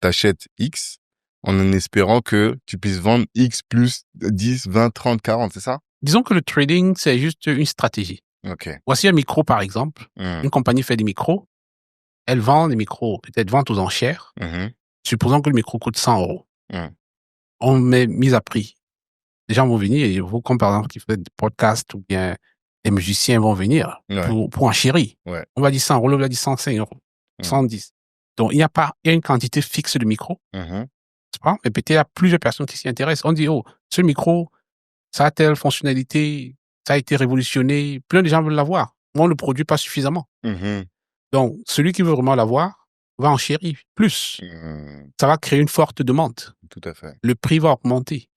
t'achètes X en espérant que tu puisses vendre X plus 10, 20, 30, 40, c'est ça? Disons que le trading, c'est juste une stratégie. Ok. Voici un micro, par exemple. Une compagnie fait des micros. Elle vend des micros, peut-être vente aux enchères. Supposons que le micro coûte 100 euros. On met mise à prix. Les gens vont venir, et vous, comme par exemple, qui faites des podcasts ou bien les musiciens vont venir pour enchérir. Ouais. On va dire 100 euros, on va dire 105 euros, 110. Donc, il y a une quantité fixe de micros. C'est pas? Mais peut-être il y a plusieurs personnes qui s'y intéressent. On dit, oh, ce micro, ça a telle fonctionnalité, ça a été révolutionné, plein de gens veulent l'avoir. Moi, on ne le produit pas suffisamment. Donc, celui qui veut vraiment l'avoir va enchérir plus. Ça va créer une forte demande. Tout à fait. Le prix va augmenter.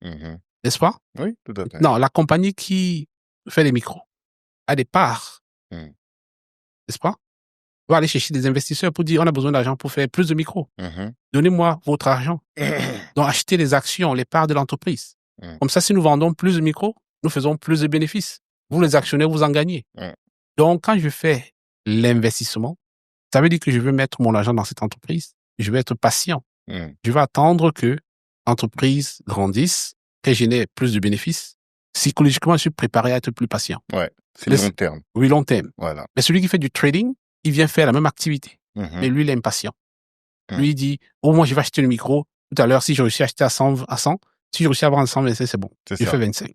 N'est-ce pas? Oui, tout à fait. Non, la compagnie qui fait les micros a des parts. N'est-ce pas? Va aller chercher des investisseurs pour dire, on a besoin d'argent pour faire plus de micros. Donnez-moi votre argent. Donc, achetez les actions, les parts de l'entreprise. Comme ça, si nous vendons plus de micros, nous faisons plus de bénéfices. Vous, les actionnaires, vous en gagnez. Donc, quand je fais l'investissement, ça veut dire que je veux mettre mon argent dans cette entreprise. Je vais être patient. Je vais attendre que l'entreprise grandisse, que je n'ai plus de bénéfices. Psychologiquement, je suis préparé à être plus patient. Ouais, c'est long terme. Oui, long terme. Voilà. Mais celui qui fait du trading, il vient faire la même activité. Mais lui, il est impatient. Lui, il dit, oh, moi, je vais acheter le micro. Tout à l'heure, si je réussis à acheter à 100, si je réussis à vendre à 125, c'est bon. Je fais 25.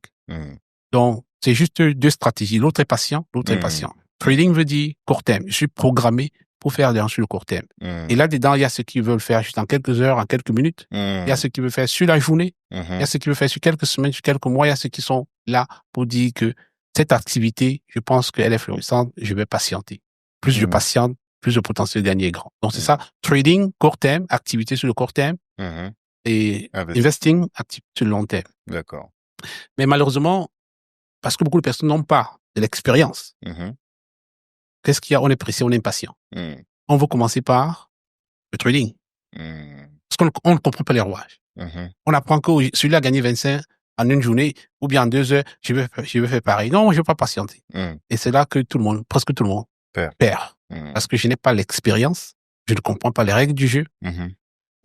Donc, c'est juste deux stratégies. L'autre est patient, l'autre est patient. Trading veut dire court terme. Je suis programmé pour faire des gens sur le court terme. Et là-dedans, il y a ceux qui veulent faire juste en quelques heures, en quelques minutes. Il y a ceux qui veulent faire sur la journée. Il y a ceux qui veulent faire sur quelques semaines, sur quelques mois. Il y a ceux qui sont là pour dire que cette activité, je pense qu'elle est florissante, je vais patienter. Plus je patiente, plus le potentiel de gagner est grand. Donc, c'est ça. Trading, court terme, activité sur le court terme. Et investing, activité sur le long terme. D'accord. Mais malheureusement, parce que beaucoup de personnes n'ont pas de l'expérience, qu'est-ce qu'il y a? On est pressé, on est impatient. On veut commencer par le trading. Parce qu'on ne comprend pas les rouages. On apprend que celui-là a gagné 25 en une journée ou bien en 2 heures, je vais faire pareil. Non, je ne veux pas patienter. Et c'est là que presque tout le monde perd. Parce que je n'ai pas l'expérience, je ne comprends pas les règles du jeu.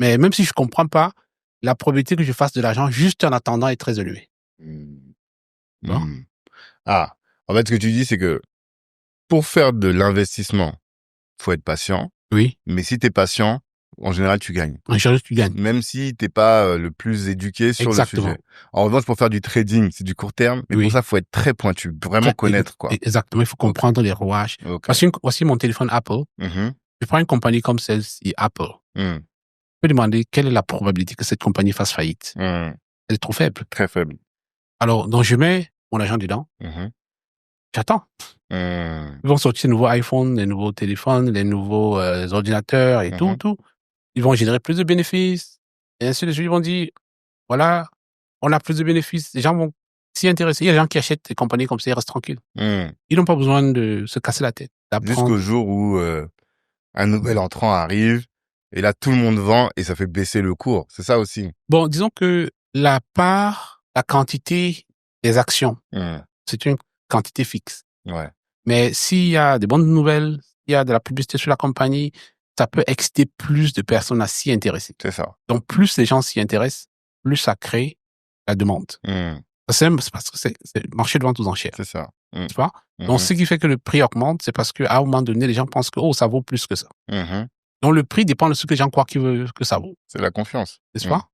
Mais même si je ne comprends pas, la probabilité que je fasse de l'argent juste en attendant est très élevée. Bon. Ah, en fait, ce que tu dis, c'est que pour faire de l'investissement, faut être patient. Oui. Mais si t'es patient, en général, tu gagnes. En général, tu gagnes. Même si t'es pas le plus éduqué sur Exactement. le sujet. En revanche, pour faire du trading, c'est du court terme. Mais pour ça, faut être très pointu, vraiment connaître, quoi. Exactement. Il faut comprendre les rouages. Voici mon téléphone Apple. Je prends une compagnie comme celle-ci, Apple. Je peux demander quelle est la probabilité que cette compagnie fasse faillite. Elle est trop faible. Très faible. Alors, donc, je mets mon argent dedans. J'attends. Ils vont sortir les nouveaux iPhones, les nouveaux téléphones, les nouveaux ordinateurs et tout. Ils vont générer plus de bénéfices. Et ainsi de suite, ils vont dire, voilà, on a plus de bénéfices. Les gens vont s'y intéresser. Il y a des gens qui achètent des compagnies comme ça, ils restent tranquilles. Ils n'ont pas besoin de se casser la tête. Jusqu'au jour où un nouvel entrant arrive et là, tout le monde vend et ça fait baisser le cours. C'est ça aussi. Bon, disons que la quantité des actions, c'est une quantité fixe. Ouais. Mais s'il y a des bonnes nouvelles, s'il y a de la publicité sur la compagnie, ça peut exciter plus de personnes à s'y intéresser. C'est ça. Donc, plus les gens s'y intéressent, plus ça crée la demande. C'est parce que c'est le marché de vente aux enchères. C'est ça. Tu vois? Donc, ce qui fait que le prix augmente, c'est parce qu'à un moment donné, les gens pensent que, ça vaut plus que ça. Donc, le prix dépend de ce que les gens croient que ça vaut. C'est la confiance. N'est-ce pas?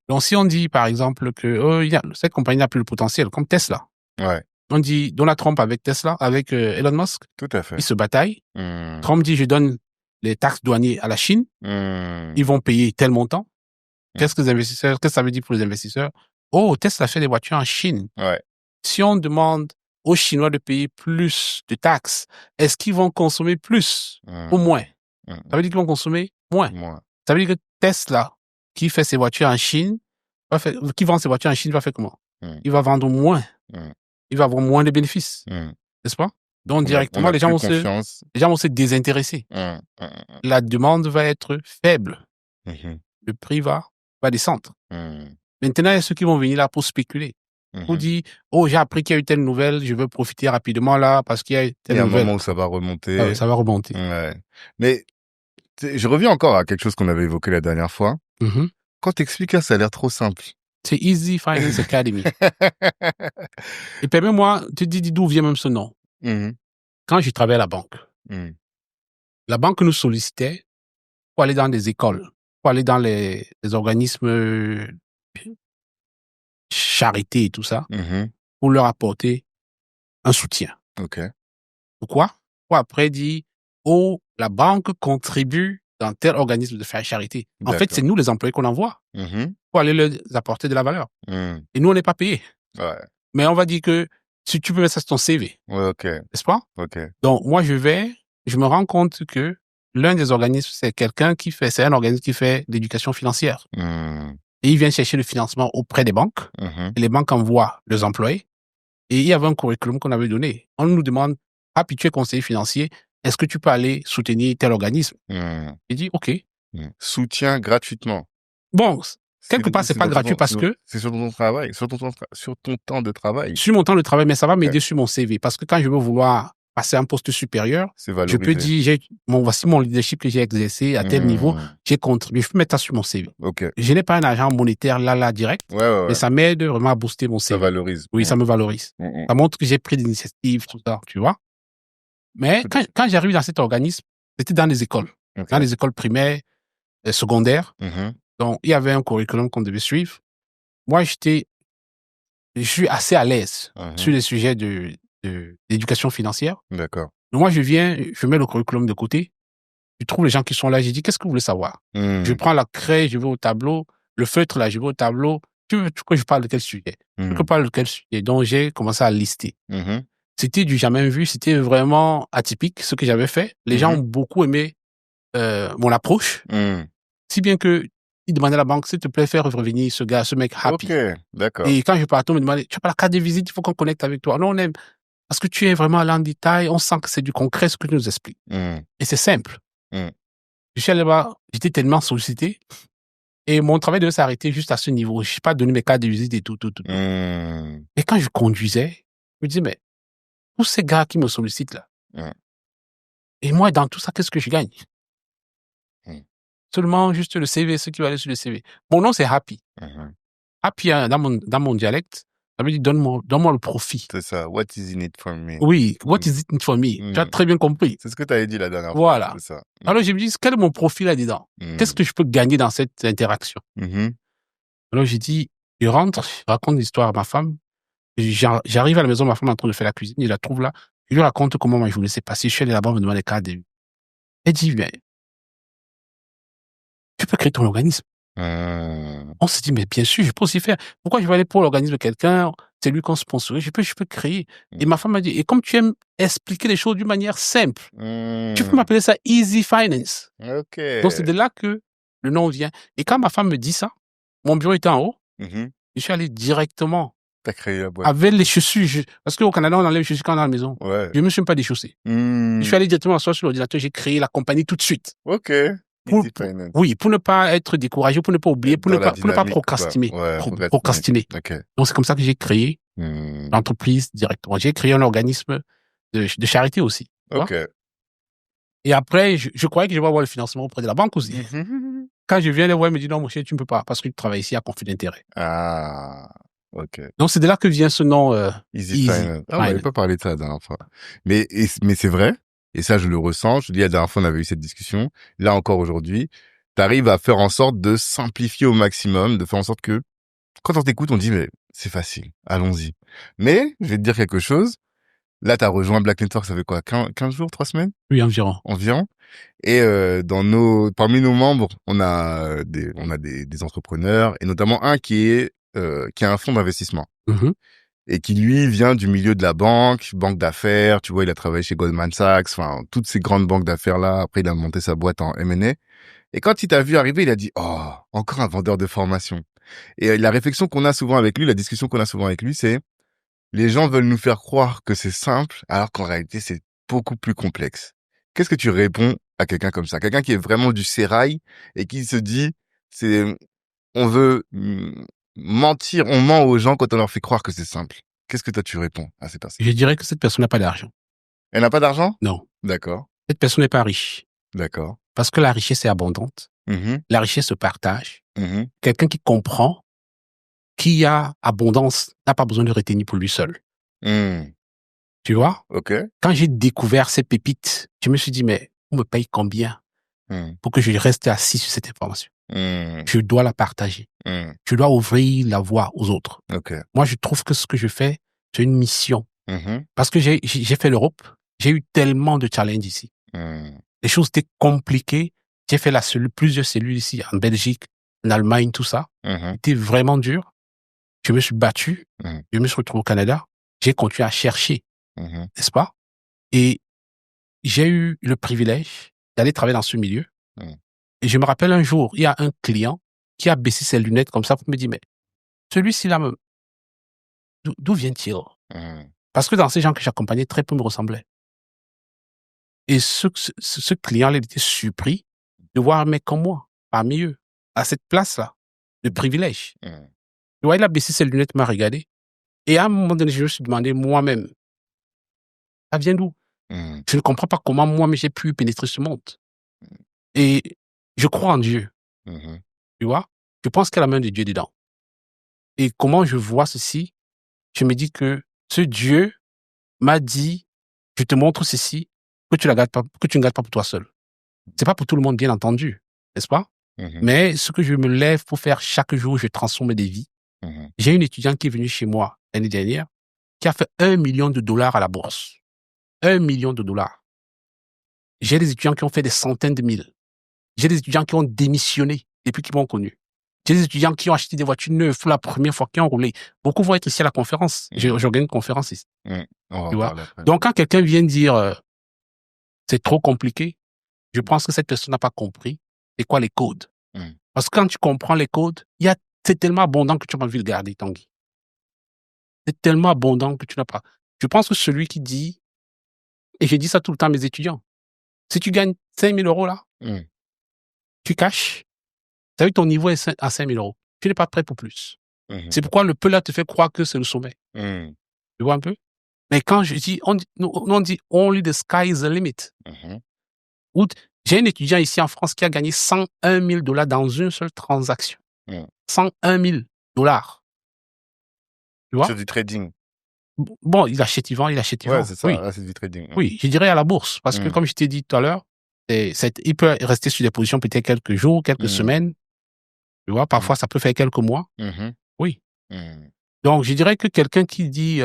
Donc, si on dit, par exemple, que cette compagnie n'a plus le potentiel, comme Tesla. Ouais. On dit Donald Trump avec Tesla, avec Elon Musk. Tout à fait. Ils se bataillent. Trump dit, je donne les taxes douanières à la Chine. Ils vont payer tel montant. Qu'est-ce que ça veut dire pour les investisseurs? Oh, Tesla fait des voitures en Chine. Ouais. Si on demande aux Chinois de payer plus de taxes, est-ce qu'ils vont consommer plus ou moins? Ça veut dire qu'ils vont consommer moins. Ça veut dire que Tesla, qui fait ses voitures en Chine, qui vend ses voitures en Chine, va faire comment? Il va vendre moins. Il va avoir moins de bénéfices. N'est-ce pas? Donc, directement, les gens vont se désintéresser. La demande va être faible. Le prix va descendre. Maintenant, il y a ceux qui vont venir là pour spéculer. Pour dire, oh, j'ai appris qu'il y a eu telle nouvelle, je veux profiter rapidement là parce qu'il y a telle nouvelle. Il y a un moment où ça va remonter. Ah oui, ça va remonter. Ouais. Mais je reviens encore à quelque chose qu'on avait évoqué la dernière fois. Quand t'expliques ça, ça a l'air trop simple. C'est Easy Finance Academy. Et permets-moi, tu te dis d'où vient même ce nom. Quand je travaillais à la banque, la banque nous sollicitait pour aller dans des écoles, pour aller dans les organismes charité et tout ça, pour leur apporter un soutien. Pourquoi? Pour après dire, oh, la banque contribue dans tel organisme de faire charité. En fait, c'est nous les employés qu'on envoie pour aller leur apporter de la valeur. Et nous, on n'est pas payés. Ouais. Mais on va dire que si tu peux mettre ça sur ton CV. Ouais, ok. N'est-ce pas? Ok. Donc, moi, je me rends compte que l'un des organismes, c'est un organisme qui fait l'éducation financière. Et il vient chercher le financement auprès des banques. Et les banques envoient leurs employés. Et il y avait un curriculum qu'on avait donné. On nous demande, puis tu es conseiller financier, est-ce que tu peux aller soutenir tel organisme? Il dit, OK. Soutien gratuitement. Bon, quelque part, c'est pas gratuit parce que... C'est sur ton travail, sur ton temps de travail. Sur mon temps de travail, mais ça va m'aider sur mon CV. Parce que quand je veux vouloir passer à un poste supérieur, je peux dire, voici mon leadership que j'ai exercé à tel niveau, j'ai contribué, je peux mettre ça sur mon CV. Je n'ai pas un agent monétaire là, direct, mais ça m'aide vraiment à booster mon CV. Ça valorise. Oui, ça me valorise. Ça montre que j'ai pris des initiatives, tout ça, tu vois. Mais quand j'arrive dans cet organisme, c'était dans les écoles, dans les écoles primaires, secondaires. Donc, il y avait un curriculum qu'on devait suivre. Moi, je suis assez à l'aise sur les sujets d'éducation financière. D'accord. Donc moi, je mets le curriculum de côté. Je trouve les gens qui sont là. Je dis, qu'est-ce que vous voulez savoir? Je prends la craie, je vais au tableau. Le feutre, là, je vais au tableau. Tu veux que je parle de quel sujet? Tu veux que je parle de quel sujet? Donc, j'ai commencé à lister. C'était du jamais vu. C'était vraiment atypique, ce que j'avais fait. Les gens ont beaucoup aimé mon approche. Si bien que ils demandaient à la banque, s'il te plaît, faire revenir ce mec happy. Ok, d'accord. Et quand je partais, on me demandait, tu n'as pas la carte de visite, il faut qu'on connecte avec toi. Non, on aime. Parce que tu es vraiment allé en détail, on sent que c'est du concret ce que tu nous expliques. Et c'est simple. Je suis allé là-bas, j'étais tellement sollicité Et mon travail devait s'arrêter juste à ce niveau. Je ne sais pas donner mes cartes de visite et tout. Et quand je conduisais, je me disais, mais tous ces gars qui me sollicitent là, et moi, dans tout ça, qu'est-ce que je gagne? Seulement juste le CV, ce qui va aller sur le CV. Mon nom, c'est Happy. Happy, hein, dans mon dialecte, ça veut dire donne-moi le profit. C'est ça. What is in it for me? Oui, what is it for me? Tu as très bien compris. C'est ce que tu avais dit la dernière fois. Voilà. C'est ça. Alors, je me dis, quel est mon profil là-dedans? Qu'est-ce que je peux gagner dans cette interaction? Alors, j'ai dit, je rentre, je raconte l'histoire à ma femme. J'arrive à la maison, ma femme est en train de faire la cuisine, je la trouve là. Je lui raconte comment ma journée s'est passée. Je suis allé là-bas, on me demande les cas de... Elle dit, mais tu peux créer ton organisme. On se dit, mais bien sûr, je peux aussi faire. Pourquoi je vais aller pour l'organisme de quelqu'un? C'est lui qu'on sponsorise. Je peux créer. Et ma femme m'a dit, et comme tu aimes expliquer les choses d'une manière simple, tu peux m'appeler ça Easy Finance. Donc, c'est de là que le nom vient. Et quand ma femme me dit ça, mon bureau était en haut, je suis allé directement. T'as créé la boîte. Avec les chaussures. Parce qu'au Canada, on enlève les chaussures quand on est à la maison. Ouais. Je ne me suis même pas déchaussé. Je suis allé directement sur l'ordinateur, j'ai créé la compagnie tout de suite. Oui, pour ne pas être découragé, pour ne pas oublier, pour ne pas procrastiner. Procrastiner. Donc, c'est comme ça que j'ai créé l'entreprise directement. J'ai créé un organisme de charité aussi. Et après, je croyais que je vais avoir le financement auprès de la banque aussi. Quand je viens les voir, ils me disent non, mon cher, tu ne peux pas, parce que tu travailles ici à conflit d'intérêt. Donc, c'est de là que vient ce nom Easy Finance. On n'avait pas parlé de ça la dernière fois. Mais c'est vrai. Et ça, je le ressens. Je te dis, la dernière fois, on avait eu cette discussion. Là encore aujourd'hui, tu arrives à faire en sorte de simplifier au maximum, de faire en sorte que quand on t'écoute, on dit, mais c'est facile, allons-y. Mais, je vais te dire quelque chose. Là, tu as rejoint Black Network, ça fait quoi? 15 jours, 3 semaines? Oui, environ. Et parmi nos membres, on a des entrepreneurs, et notamment un qui a un fonds d'investissement. Et qui, lui, vient du milieu de la banque d'affaires. Tu vois, il a travaillé chez Goldman Sachs, enfin, toutes ces grandes banques d'affaires-là. Après, il a monté sa boîte en M&A. Et quand il t'a vu arriver, il a dit, oh, encore un vendeur de formation. Et la réflexion qu'on a souvent avec lui, la discussion qu'on a souvent avec lui, c'est, les gens veulent nous faire croire que c'est simple, alors qu'en réalité, c'est beaucoup plus complexe. Qu'est-ce que tu réponds à quelqu'un comme ça? Quelqu'un qui est vraiment du sérail et qui se dit, on veut mentir, on ment aux gens quand on leur fait croire que c'est simple. Qu'est-ce que toi tu réponds à ces personnes? Je dirais que cette personne n'a pas d'argent. Elle n'a pas d'argent? Non. D'accord. Cette personne n'est pas riche. D'accord. Parce que la richesse est abondante. La richesse se partage. Quelqu'un qui comprend qui a abondance n'a pas besoin de retenir pour lui seul. Tu vois? Quand j'ai découvert ces pépites, je me suis dit, mais on me paye combien pour que je reste assis sur cette information? Je dois la partager. Je dois ouvrir la voie aux autres. Moi, je trouve que ce que je fais, c'est une mission. Parce que j'ai fait l'Europe, j'ai eu tellement de challenges ici. Les choses étaient compliquées. J'ai fait plusieurs cellules ici, en Belgique, en Allemagne, tout ça. C'était vraiment dur. Je me suis battu. Je me suis retrouvé au Canada. J'ai continué à chercher, n'est-ce pas? Et j'ai eu le privilège d'aller travailler dans ce milieu. Et je me rappelle un jour, il y a un client qui a baissé ses lunettes comme ça pour me dire, mais celui-ci là, d'où vient-il? Parce que dans ces gens que j'accompagnais, très peu me ressemblaient. Et ce client-là, il était surpris de voir un mec comme moi, parmi eux, à cette place-là, de privilège. Tu vois, il a baissé ses lunettes, m'a regardé. Et à un moment donné, je me suis demandé moi-même, ça vient d'où? Je ne comprends pas comment moi, mais j'ai pu pénétrer ce monde. Et je crois en Dieu. Tu vois? Je pense qu'il y a la main de Dieu dedans. Et comment je vois ceci? Je me dis que ce Dieu m'a dit, je te montre ceci, que tu ne gardes pas pour toi seul. C'est pas pour tout le monde, bien entendu, n'est-ce pas? Mais ce que je me lève pour faire chaque jour, je transforme des vies. J'ai une étudiante qui est venue chez moi l'année dernière, qui a fait $1 million à la bourse. $1 million. J'ai des étudiants qui ont fait des centaines de mille. J'ai des étudiants qui ont démissionné depuis qu'ils m'ont connu. J'ai des étudiants qui ont acheté des voitures neuves pour la première fois, qui ont roulé. Beaucoup vont être ici à la conférence. J'organise une conférence ici. Tu vois? Donc, quand quelqu'un vient dire c'est trop compliqué, je pense que cette personne n'a pas compris c'est quoi les codes. Parce que quand tu comprends les codes, c'est tellement abondant que tu as envie de le garder, Tanguy. C'est tellement abondant que tu n'as pas. Je pense que celui qui dit, et je dis ça tout le temps à mes étudiants, si tu gagnes 5 000 € là, tu caches, Ça veut dire que ton niveau est à 5 000 euros. Tu n'es pas prêt pour plus. C'est pourquoi le peu là te fait croire que c'est le sommet. Tu vois un peu? Mais quand je dis, on dit only the sky is the limit. Ou j'ai un étudiant ici en France qui a gagné 101 000 $ dans une seule transaction. 101 000 $. Tu vois? Sur du trading. Bon, il achète, il vend, il achète, il vend. Ouais, c'est ça. Oui. Là, c'est du trading. Oui, je dirais à la bourse. Parce que, comme je t'ai dit tout à l'heure, il peut rester sur des positions peut-être quelques jours, quelques semaines. Tu vois, parfois, ça peut faire quelques mois. Oui. Donc, je dirais que quelqu'un qui dit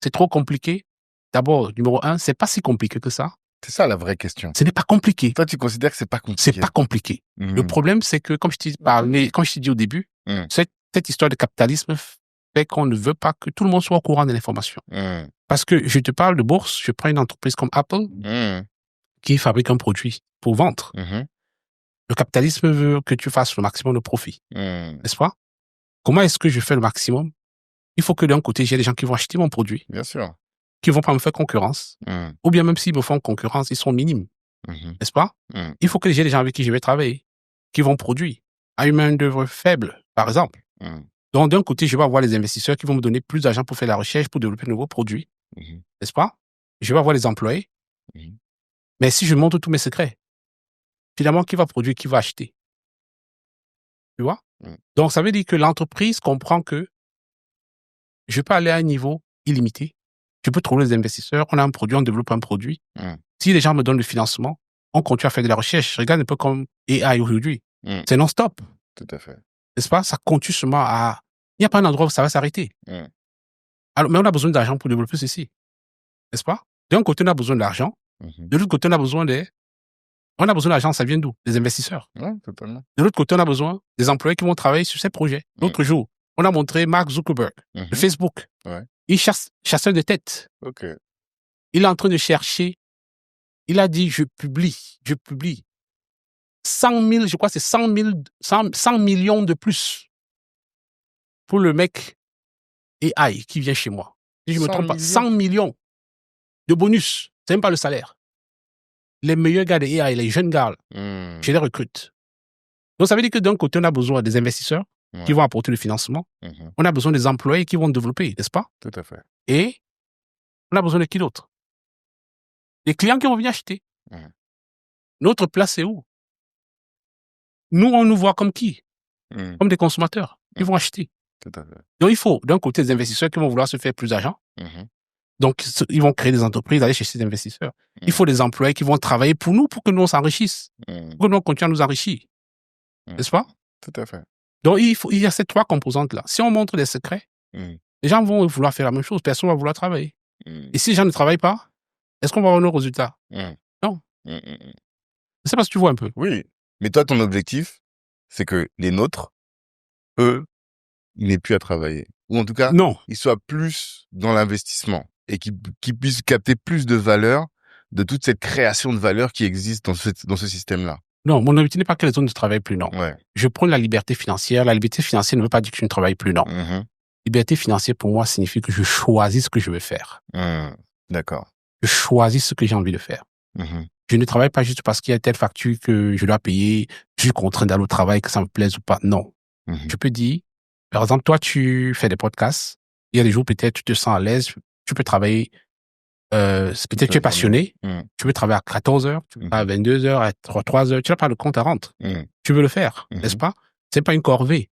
c'est trop compliqué, d'abord, numéro 1, c'est pas si compliqué que ça. C'est ça la vraie question. Ce n'est pas compliqué. Toi, tu considères que c'est pas compliqué? C'est pas compliqué. Le problème, c'est que, comme je t'ai parlé, comme je t'ai dit au début, cette histoire de capitalisme fait qu'on ne veut pas que tout le monde soit au courant de l'information. Parce que je te parle de bourse, je prends une entreprise comme Apple qui fabrique un produit pour vendre. Le capitalisme veut que tu fasses le maximum de profit. N'est-ce pas? Comment est-ce que je fais le maximum? Il faut que d'un côté, j'ai des gens qui vont acheter mon produit. Bien sûr. Qui vont pas me faire concurrence. Ou bien même s'ils me font concurrence, ils sont minimes. N'est-ce pas? Il faut que j'ai des gens avec qui je vais travailler, qui vont produire à une main-d'œuvre faible, par exemple. Donc, d'un côté, je vais avoir les investisseurs qui vont me donner plus d'argent pour faire la recherche, pour développer de nouveaux produits. N'est-ce pas? Je vais avoir les employés. Mais si je montre tous mes secrets, finalement, qui va produire, qui va acheter? Tu vois? Donc, ça veut dire que l'entreprise comprend que je peux aller à un niveau illimité. Je peux trouver les investisseurs, on a un produit, on développe un produit. Si les gens me donnent le financement, on continue à faire de la recherche. Regarde un peu comme AI aujourd'hui. C'est non-stop. Tout à fait. N'est-ce pas? Ça continue seulement à... Il n'y a pas un endroit où ça va s'arrêter. Alors, mais on a besoin d'argent pour développer ceci. N'est-ce pas? D'un côté, on a besoin d'argent. De l'autre côté, on a besoin d'argent, ça vient d'où? Des investisseurs. Ouais, totalement. De l'autre côté, on a besoin des employés qui vont travailler sur ces projets. L'autre jour, on a montré Mark Zuckerberg, de Facebook. Il chasse chasseur de tête. Il est en train de chercher. Il a dit, je publie. 100 000, je crois que c'est 100 millions de plus pour le mec AI qui vient chez moi. Si je me trompe pas, 100 millions de bonus. C'est même pas le salaire. Les meilleurs gars de AI, les jeunes gars, je les recrute. Donc, ça veut dire que d'un côté, on a besoin des investisseurs qui vont apporter le financement. On a besoin des employés qui vont développer, n'est-ce pas? Tout à fait. Et on a besoin de qui d'autre? Les clients qui vont venir acheter. Notre place, c'est où? Nous, on nous voit comme qui? Comme des consommateurs qui vont acheter. Tout à fait. Donc, il faut, d'un côté, des investisseurs qui vont vouloir se faire plus d'argent. Donc, ils vont créer des entreprises, aller chercher des investisseurs. Il faut des employés qui vont travailler pour nous, pour que nous, on s'enrichisse. Pour que nous, on continue à nous enrichir. N'est-ce pas? Tout à fait. Donc, il y a ces trois composantes-là. Si on montre des secrets, les gens vont vouloir faire la même chose. Personne ne va vouloir travailler. Et si les gens ne travaillent pas, est-ce qu'on va avoir nos résultats? Non. Je ne sais pas si tu vois un peu. Oui. Mais toi, ton objectif, c'est que les nôtres, eux, ils n'aient plus à travailler. Ou en tout cas, non, ils soient plus dans l'investissement et qu'ils puissent capter plus de valeur de toute cette création de valeur qui existe dans ce système-là. Non, mon objectif n'est pas que les autres ne travaillent plus, non. Ouais. Je prends la liberté financière. La liberté financière ne veut pas dire que je ne travaille plus, non. Liberté financière, pour moi, signifie que je choisis ce que je veux faire. D'accord. Je choisis ce que j'ai envie de faire. Je ne travaille pas juste parce qu'il y a telle facture que je dois payer, je suis contraint d'aller au travail, que ça me plaise ou pas. Non. Je peux dire, par exemple, toi, tu fais des podcasts. Il y a des jours, peut-être, tu te sens à l'aise. Tu peux travailler, peut-être tu es passionné. Tu peux travailler à 14 heures, tu peux travailler à 22 heures, à 3 heures. Tu n'as pas le compte à rente. Tu veux le faire, n'est-ce pas? C'est pas une corvée.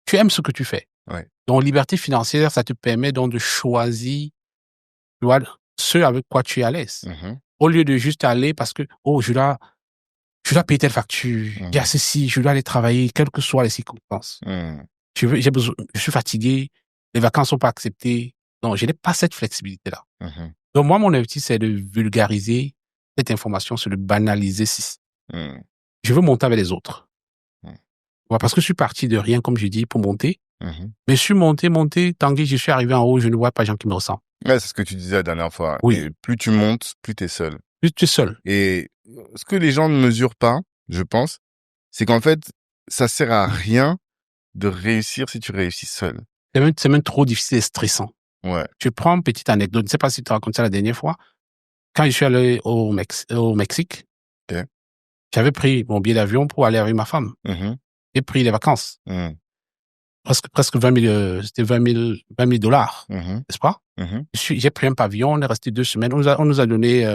Tu aimes ce que tu fais. Ouais. Donc, liberté financière, ça te permet donc de choisir, tu vois, ce avec quoi tu es à l'aise. Au lieu de juste aller parce que, oh, je dois payer telle facture, il y a ceci, je dois aller travailler, quelles que soient les circonstances. J'ai besoin, je suis fatigué, les vacances sont pas acceptées. Non, je n'ai pas cette flexibilité-là. Donc, moi, mon objectif, c'est de vulgariser cette information, c'est de banaliser ceci. Je veux monter avec les autres. Ouais, parce que je suis parti de rien, comme je dis, pour monter. Mais je suis monté, tant que je suis arrivé en haut, je ne vois pas de gens qui me ressemblent. Ouais, c'est ce que tu disais la dernière fois. Oui. Et plus tu montes, plus tu es seul. Plus tu es seul. Et ce que les gens ne mesurent pas, je pense, c'est qu'en fait, ça sert à rien de réussir si tu réussis seul. C'est même trop difficile et stressant. Ouais. Je prends une petite anecdote. Je ne sais pas si tu as raconté ça la dernière fois. Quand je suis allé au Mexique, Okay. j'avais pris mon billet d'avion pour aller avec ma femme. J'ai pris les vacances. Mhm. Presque 20 000, c'était 20 000 dollars, Mhm. n'est-ce pas? Mhm. J'ai pris un pavillon, on est resté 2 semaines. On nous a donné,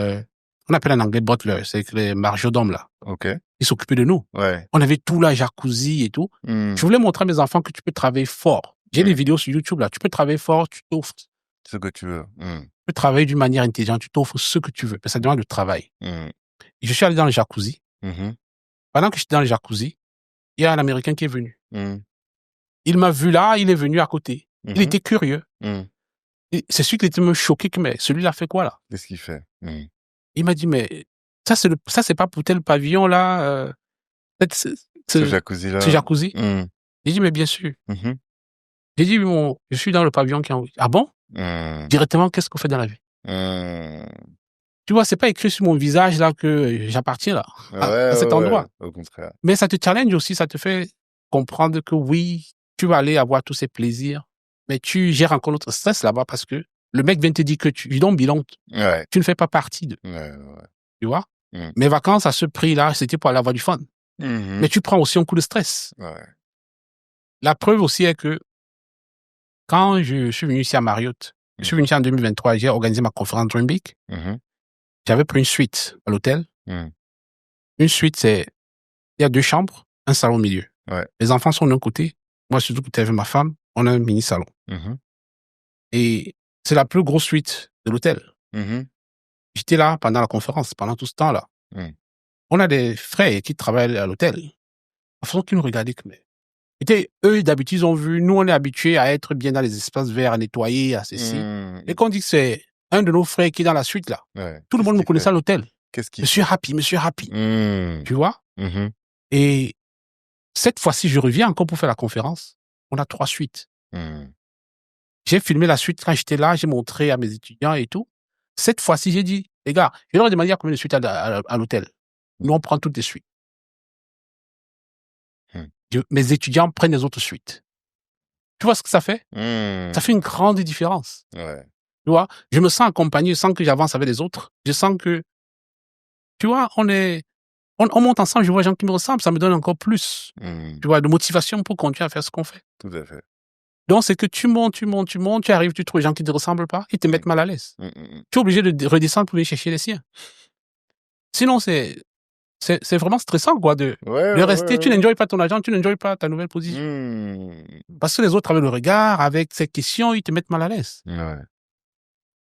on appelle en anglais butler, c'est les majordomes, là. Ok. Ils s'occupaient de nous. Ouais. On avait tout là, jacuzzi et tout. Mhm. Je voulais montrer à mes enfants que tu peux travailler fort. J'ai des vidéos sur YouTube, là. Tu peux travailler fort, tu t'offres. Ce que tu veux. Mhm. Tu peux travailler d'une manière intelligente, tu t'offres ce que tu veux. Mais ça demande du travail. Mhm. Et je suis allé dans le jacuzzi. Mhm. Pendant que j'étais dans le jacuzzi, il y a un Américain qui est venu. Mhm. Il m'a vu là, il est venu à côté. Il Mhm. était curieux. Mhm. Et c'est sûr qu'il était me choqué que, mais celui-là fait quoi, là? Qu'est-ce qu'il fait? Mhm. Il m'a dit, mais ça, c'est pas pour tel pavillon, là, Ce ce jacuzzi-là. jacuzzi. Mhm. J'ai dit, mais bien sûr. Mhm. J'ai dit, je suis dans le pavillon qui est en haut. Ah bon? Mhm. Directement, qu'est-ce qu'on fait dans la vie? Mhm. Tu vois, c'est pas écrit sur mon visage, là, que j'appartiens, là, à cet endroit. Au contraire. Mais ça te challenge aussi, ça te fait comprendre que oui, tu vas aller avoir tous ces plaisirs, mais tu gères encore notre stress là-bas parce que le mec vient te dire que you don't belong. Ouais. Tu ne fais pas partie de, Ouais. tu vois? Mhm. Mes vacances à ce prix-là, c'était pour aller avoir du fun. Mhm. Mais tu prends aussi un coup de stress. Ouais. La preuve aussi est que quand je suis venu ici à Marriott, je suis venu ici en 2023, j'ai organisé ma conférence Dream Big. Mhm. J'avais pris une suite à l'hôtel. Mhm. Une suite, il y a 2 chambres, un salon au milieu. Ouais. Les enfants sont d'un côté. Moi, surtout que tu avec ma femme, on a un mini salon. Mhm. Et c'est la plus grosse suite de l'hôtel. Mhm. J'étais là pendant la conférence, pendant tout ce temps-là. Mhm. On a des frères qui travaillent à l'hôtel. La façon qu'ils nous regardaient, mais eux, d'habitude, ils ont vu, nous, on est habitués à être bien dans les espaces verts, à nettoyer, à ceci. Mhm. Et qu'on dit que c'est un de nos frères qui est dans la suite, là. Ouais. Tout le Qu'est-ce monde me qu'il connaissait fait? à l'hôtel. Qu'est-ce qu'il Monsieur fait? Happy, Monsieur Happy. Mhm. Tu vois? Mhm. Et cette fois-ci, je reviens encore pour faire la conférence. On a 3 suites. Mhm. J'ai filmé la suite quand j'étais là, j'ai montré à mes étudiants et tout. Cette fois-ci, j'ai dit, les gars, je leur ai demandé combien de suites à l'hôtel. Nous, on prend toutes les suites. Mhm. Mes étudiants prennent les autres suites. Tu vois ce que ça fait? Mhm. Ça fait une grande différence. Ouais. Tu vois? Je me sens accompagné, je sens que j'avance avec les autres. Je sens que, tu vois, on monte ensemble, je vois les gens qui me ressemblent, ça me donne encore plus, Mhm. tu vois, de motivation pour continuer à faire ce qu'on fait. Tout à fait. Donc, c'est que tu montes, tu arrives, tu trouves les gens qui te ressemblent pas, ils te mettent mal à l'aise. Mhm. Tu es obligé de redescendre pour aller chercher les siens. Sinon, c'est vraiment stressant, quoi, de rester. Tu n'enjoys pas ton argent, tu n'enjoys pas ta nouvelle position. Mhm. Parce que les autres, avec le regard, avec ces questions, ils te mettent mal à l'aise. Ouais.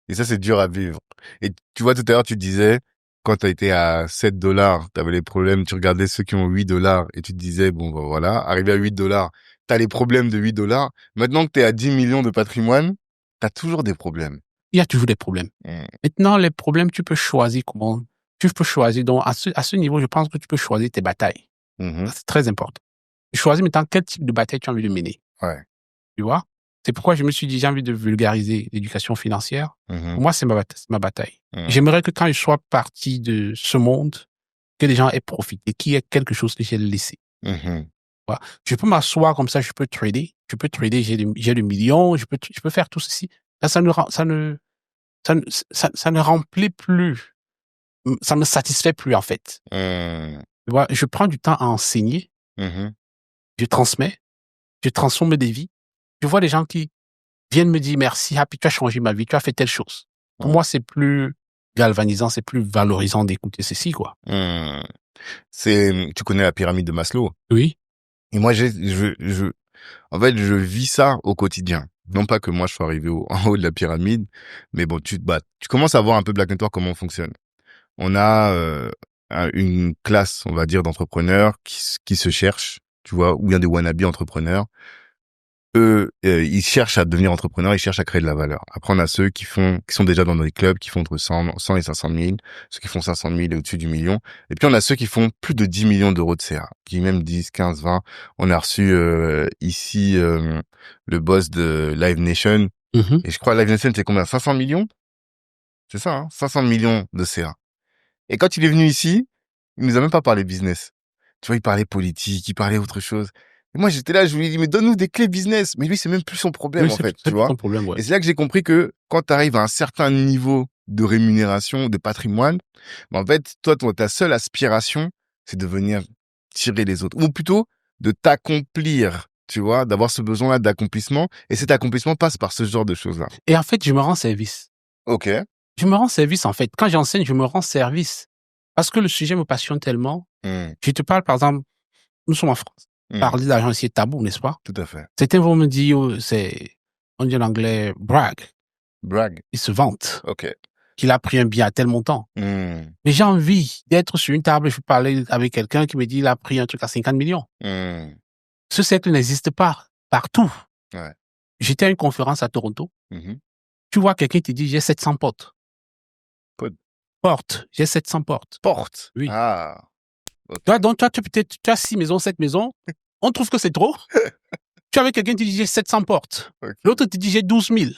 Et ça, c'est dur à vivre. Et tu vois, tout à l'heure, tu disais, quand tu as été à 7 dollars, tu avais les problèmes, tu regardais ceux qui ont 8 dollars et tu te disais, bon, ben voilà, arrivé à 8 dollars, tu as les problèmes de 8 dollars. Maintenant que tu es à 10 millions de patrimoine, tu as toujours des problèmes. Il y a toujours des problèmes. Mhm. Maintenant, les problèmes, tu peux choisir comment. Tu peux choisir. Donc, à ce niveau, je pense que tu peux choisir tes batailles. Mhm. Ça, c'est très important. Tu choisis maintenant quel type de bataille tu as envie de mener. Ouais. Tu vois? C'est pourquoi je me suis dit, j'ai envie de vulgariser l'éducation financière. Mhm. Pour moi, c'est ma bataille. Mhm. J'aimerais que quand je sois parti de ce monde, que les gens aient profité, qu'il y ait quelque chose que j'ai laissé. Mhm. Voilà. Je peux m'asseoir comme ça, je peux trader. Je peux trader, j'ai le million, je peux faire tout ceci. Là, ça ne remplit plus. Ça me satisfait plus, en fait. Mhm. Tu vois, je prends du temps à enseigner, Mhm. je transmets, je transforme des vies. Je vois des gens qui viennent me dire merci, Happy, tu as changé ma vie, tu as fait telle chose. Pour Ouais. moi, c'est plus galvanisant, c'est plus valorisant d'écouter ceci, quoi. Mhm. Tu connais la pyramide de Maslow. Oui. Et moi, en fait, je vis ça au quotidien. Non pas que moi, je sois arrivé en haut de la pyramide, mais bon, tu commences à voir un peu Black Network comment on fonctionne. On a une classe, on va dire, d'entrepreneurs qui se cherchent, tu vois, ou bien des wannabe entrepreneurs. Eux, ils cherchent à devenir entrepreneurs, ils cherchent à créer de la valeur. Après, on a ceux qui sont déjà dans des clubs, qui font entre 100 et 500 000, ceux qui font 500 000 et au-dessus du million. Et puis, on a ceux qui font plus de 10 millions d'euros de CA, qui même 10, 15, 20. On a reçu ici le boss de Live Nation. Mhm. Et je crois Live Nation, c'est combien? 500 millions? C'est ça, hein? 500 millions de CA. Et quand il est venu ici, il nous a même pas parlé business. Tu vois, il parlait politique, il parlait autre chose. Et moi, j'étais là, je lui ai dit, mais donne-nous des clés business. Mais lui, c'est même plus son problème, Oui, en fait, c'est tu plus vois. ton problème, ouais. Et c'est là que j'ai compris que quand tu arrives à un certain niveau de rémunération, de patrimoine, en fait, toi, ta seule aspiration, c'est de venir tirer les autres. Ou plutôt, de t'accomplir, tu vois, d'avoir ce besoin-là d'accomplissement. Et cet accomplissement passe par ce genre de choses-là. Et en fait, je me rends service. Ok. Je me rends service, en fait. Quand j'enseigne, je me rends service. Parce que le sujet me passionne tellement. Je te parle, par exemple, nous sommes en France. Parler d'argent ici est tabou, n'est-ce pas? Tout à fait. Certains vont me dire, on dit en anglais, brag. Brag. Il se vante. Ok. Qu'il a pris un bien à tel montant. Mais j'ai envie d'être sur une table, je peux parler avec quelqu'un qui me dit, il a pris un truc à 50 millions. Ce cercle n'existe pas partout. Ouais. J'étais à une conférence à Toronto. Tu vois quelqu'un qui te dit, j'ai 700 portes. Portes. J'ai 700 portes. Portes. Oui. Ah. Okay. Toi, donc, toi, tu as 6 maisons, 7 maisons. On trouve que c'est trop. Tu as avec quelqu'un qui dit, j'ai 700 portes. Okay. L'autre te dit, j'ai 12 000.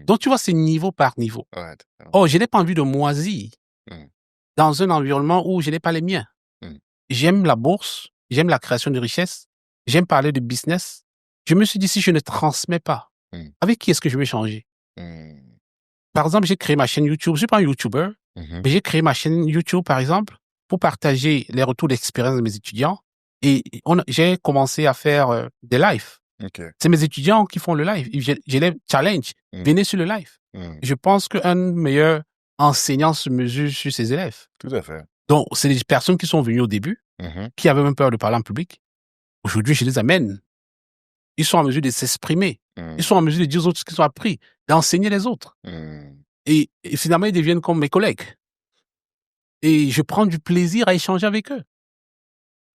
Donc, tu vois, c'est niveau par niveau. Ouais. Oh, je n'ai pas envie de moisir dans un environnement où je n'ai pas les miens. J'aime la bourse, j'aime la création de richesses, j'aime parler de business. Je me suis dit, si je ne transmets pas, avec qui est-ce que je vais changer? Par exemple, j'ai créé ma chaîne YouTube. Je ne suis pas un YouTuber, mais j'ai créé ma chaîne YouTube, par exemple, pour partager les retours d'expérience de mes étudiants. Et j'ai commencé à faire des lives. Okay. C'est mes étudiants qui font le live. Je les challenge. Venez sur le live. Je pense qu'un meilleur enseignant se mesure sur ses élèves. Tout à fait. Donc, c'est des personnes qui sont venues au début, qui avaient même peur de parler en public. Aujourd'hui, je les amène. Ils sont en mesure de s'exprimer. Ils sont en mesure de dire aux autres ce qu'ils ont appris, d'enseigner les autres. Et finalement, ils deviennent comme mes collègues. Et je prends du plaisir à échanger avec eux.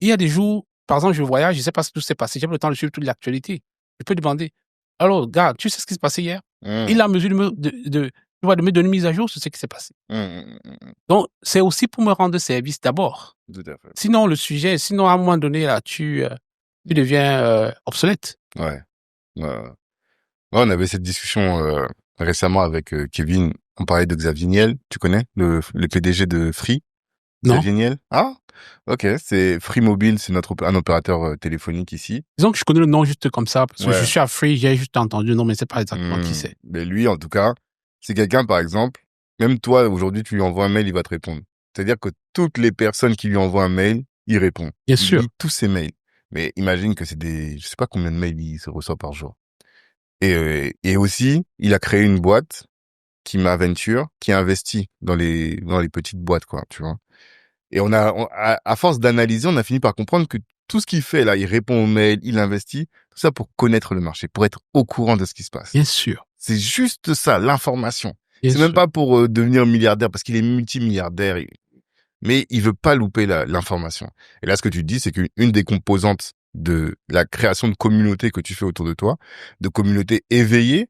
Il y a des jours, par exemple, je voyage, je ne sais pas ce qui s'est passé, j'ai pas le temps de suivre toute l'actualité. Je peux demander, alors, gars, tu sais ce qui s'est passé hier? Il a en mesure de me donner une mise à jour sur ce qui s'est passé. Donc, c'est aussi pour me rendre service d'abord. Tout à fait. Sinon, le sujet, à un moment donné, là, tu deviens obsolète. Ouais. On avait cette discussion récemment avec Kevin. On parlait de Xavier Niel. Tu connais le PDG de Free? Xavier Niel? Ah, ok. C'est Free Mobile, c'est un opérateur téléphonique ici. Disons que je connais le nom juste comme ça, parce que je suis à Free, j'ai juste entendu le nom, mais c'est pas exactement qui c'est. Mais lui, en tout cas, c'est quelqu'un, par exemple, même toi, aujourd'hui, tu lui envoies un mail, il va te répondre. C'est-à-dire que toutes les personnes qui lui envoient un mail, il répond. Bien sûr. Il lit tous ses mails. Mais imagine que c'est je sais pas combien de mails il se reçoit par jour. Et aussi, il a créé une boîte, Kima Venture, qui investit dans les petites boîtes, quoi, tu vois. Et à force d'analyser, on a fini par comprendre que tout ce qu'il fait là, il répond aux mails, il investit, tout ça pour connaître le marché, pour être au courant de ce qui se passe. Bien sûr. C'est juste ça, l'information. C'est même pas pour devenir milliardaire, parce qu'il est multimilliardaire, mais il veut pas louper l'information. Et là, ce que tu dis, c'est qu'une des composantes de la création de communautés que tu fais autour de toi, de communautés éveillées,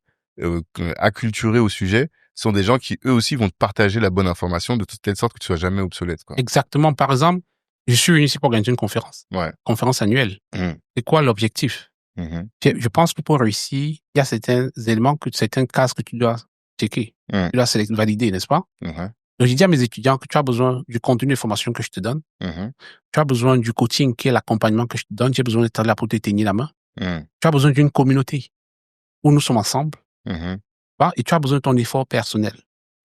acculturées au sujet, sont des gens qui, eux aussi, vont te partager la bonne information de telle sorte que tu sois jamais obsolète, quoi. Exactement. Par exemple, je suis venu ici pour organiser une conférence. Ouais. Conférence annuelle. C'est quoi l'objectif? Je pense que pour réussir, il y a certains éléments, certains cases que tu dois checker. Tu dois valider, n'est-ce pas? Donc, j'ai dit à mes étudiants que tu as besoin du contenu de formation que je te donne. Tu as besoin du coaching qui est l'accompagnement que je te donne. J'ai besoin d'être là pour te tenir la main. Tu as besoin d'une communauté où nous sommes ensemble. Et tu as besoin de ton effort personnel.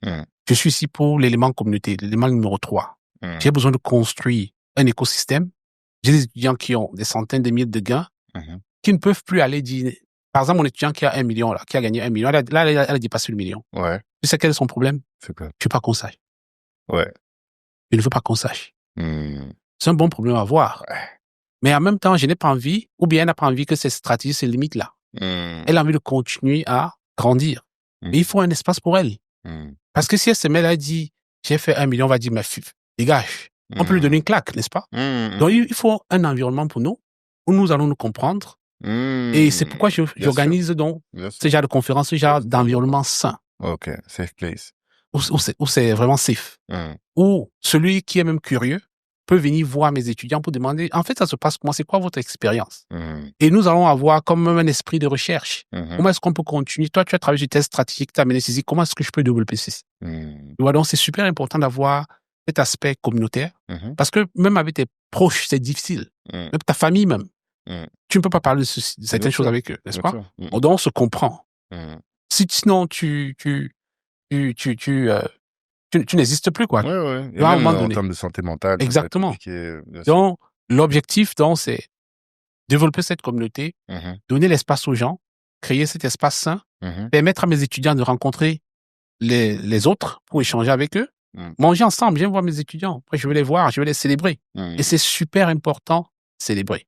Je suis ici pour l'élément communauté, l'élément numéro 3. J'ai besoin de construire un écosystème. J'ai des étudiants qui ont des centaines de milliers de gains, qui ne peuvent plus aller dire... Par exemple, mon étudiant qui a 1 million, là, qui a gagné 1 million, elle a dépassé le million. Ouais. Tu sais quel est son problème? C'est quoi? Je veux pas qu'on sache. Ouais. Je ne veux pas qu'on sache. C'est un bon problème à avoir. Ouais. Mais en même temps, je n'ai pas envie, ou bien elle n'a pas envie que cette stratégie se limite là. Elle a envie de continuer à grandir. Mais il faut un espace pour elle. Parce que si elle se met là et dit, j'ai fait 1 million, on va dire, mais dégage. On peut lui donner une claque, n'est-ce pas? Donc, il faut un environnement pour nous, où nous allons nous comprendre. Et c'est pourquoi j'organise donc ce genre de conférences, ce genre d'environnement sain. Ok, safe place. Où c'est vraiment safe. Où celui qui est même curieux peut venir voir mes étudiants pour demander, en fait, ça se passe comment? C'est quoi votre expérience? Et nous allons avoir comme même un esprit de recherche. Comment est-ce qu'on peut continuer? Toi, tu as travaillé sur tes stratégies, tu as mené ceci. Comment est-ce que je peux développer ceci? Donc, c'est super important d'avoir cet aspect communautaire. Parce que même avec tes proches, c'est difficile. Même ta famille même. Tu ne peux pas parler de certaines choses avec eux, n'est-ce pas? Donc, on se comprend. Sinon, tu n'existes plus, quoi. Ouais. Et même en termes de santé mentale. Exactement. Donc, l'objectif, c'est développer cette communauté, donner l'espace aux gens, créer cet espace sain, permettre à mes étudiants de rencontrer les autres pour échanger avec eux, manger ensemble. J'aime voir mes étudiants. Après, je vais les voir, je vais les célébrer. Et c'est super important, célébrer.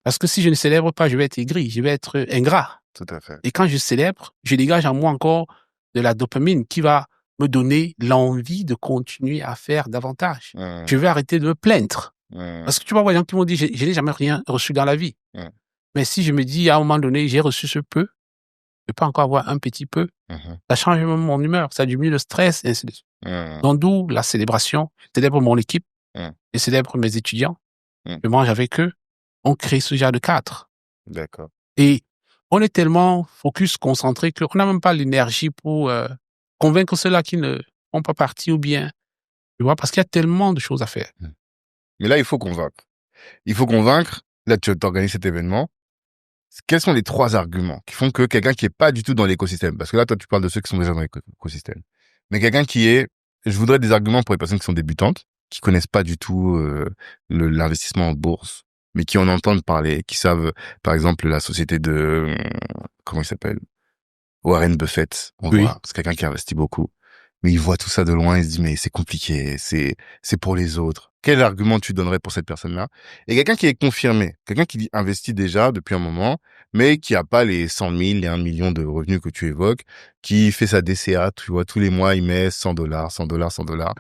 Parce que si je ne célèbre pas, je vais être aigri, je vais être ingrat. Tout à fait. Et quand je célèbre, je dégage en moi encore de la dopamine qui va me donner l'envie de continuer à faire davantage. Je vais arrêter de me plaindre. Parce que tu vois, il y a des gens qui m'ont dit, je n'ai jamais rien reçu dans la vie. Mais si je me dis, à un moment donné, j'ai reçu ce peu, je peux encore avoir un petit peu, ça change même mon humeur, ça diminue le stress, et ainsi de suite. Donc, d'où la célébration. Je célèbre mon équipe, je célèbre mes étudiants, je mange avec eux, on crée ce genre de cadre. D'accord. Et on est tellement focus, concentré, qu'on n'a même pas l'énergie pour convaincre ceux-là qui ne font pas partie ou bien, tu vois, parce qu'il y a tellement de choses à faire. Mais là, il faut convaincre. Il faut convaincre. Là, tu organises cet événement. Quels sont les 3 arguments qui font que quelqu'un qui est pas du tout dans l'écosystème, parce que là, toi, tu parles de ceux qui sont déjà dans l'écosystème, mais quelqu'un qui est, je voudrais des arguments pour les personnes qui sont débutantes, qui connaissent pas du tout l'investissement en bourse, mais qui en entendent parler, qui savent, par exemple, la société de, comment il s'appelle? Warren Buffett. On Oui. voit, c'est quelqu'un qui investit beaucoup. Mais il voit tout ça de loin, il se dit, mais c'est compliqué, c'est pour les autres. Quel argument tu donnerais pour cette personne-là? Et quelqu'un qui est confirmé, quelqu'un qui investit déjà depuis un moment, mais qui a pas les 100 000, les 1 million de revenus que tu évoques, qui fait sa DCA, tu vois, tous les mois, il met $100, $100, $100.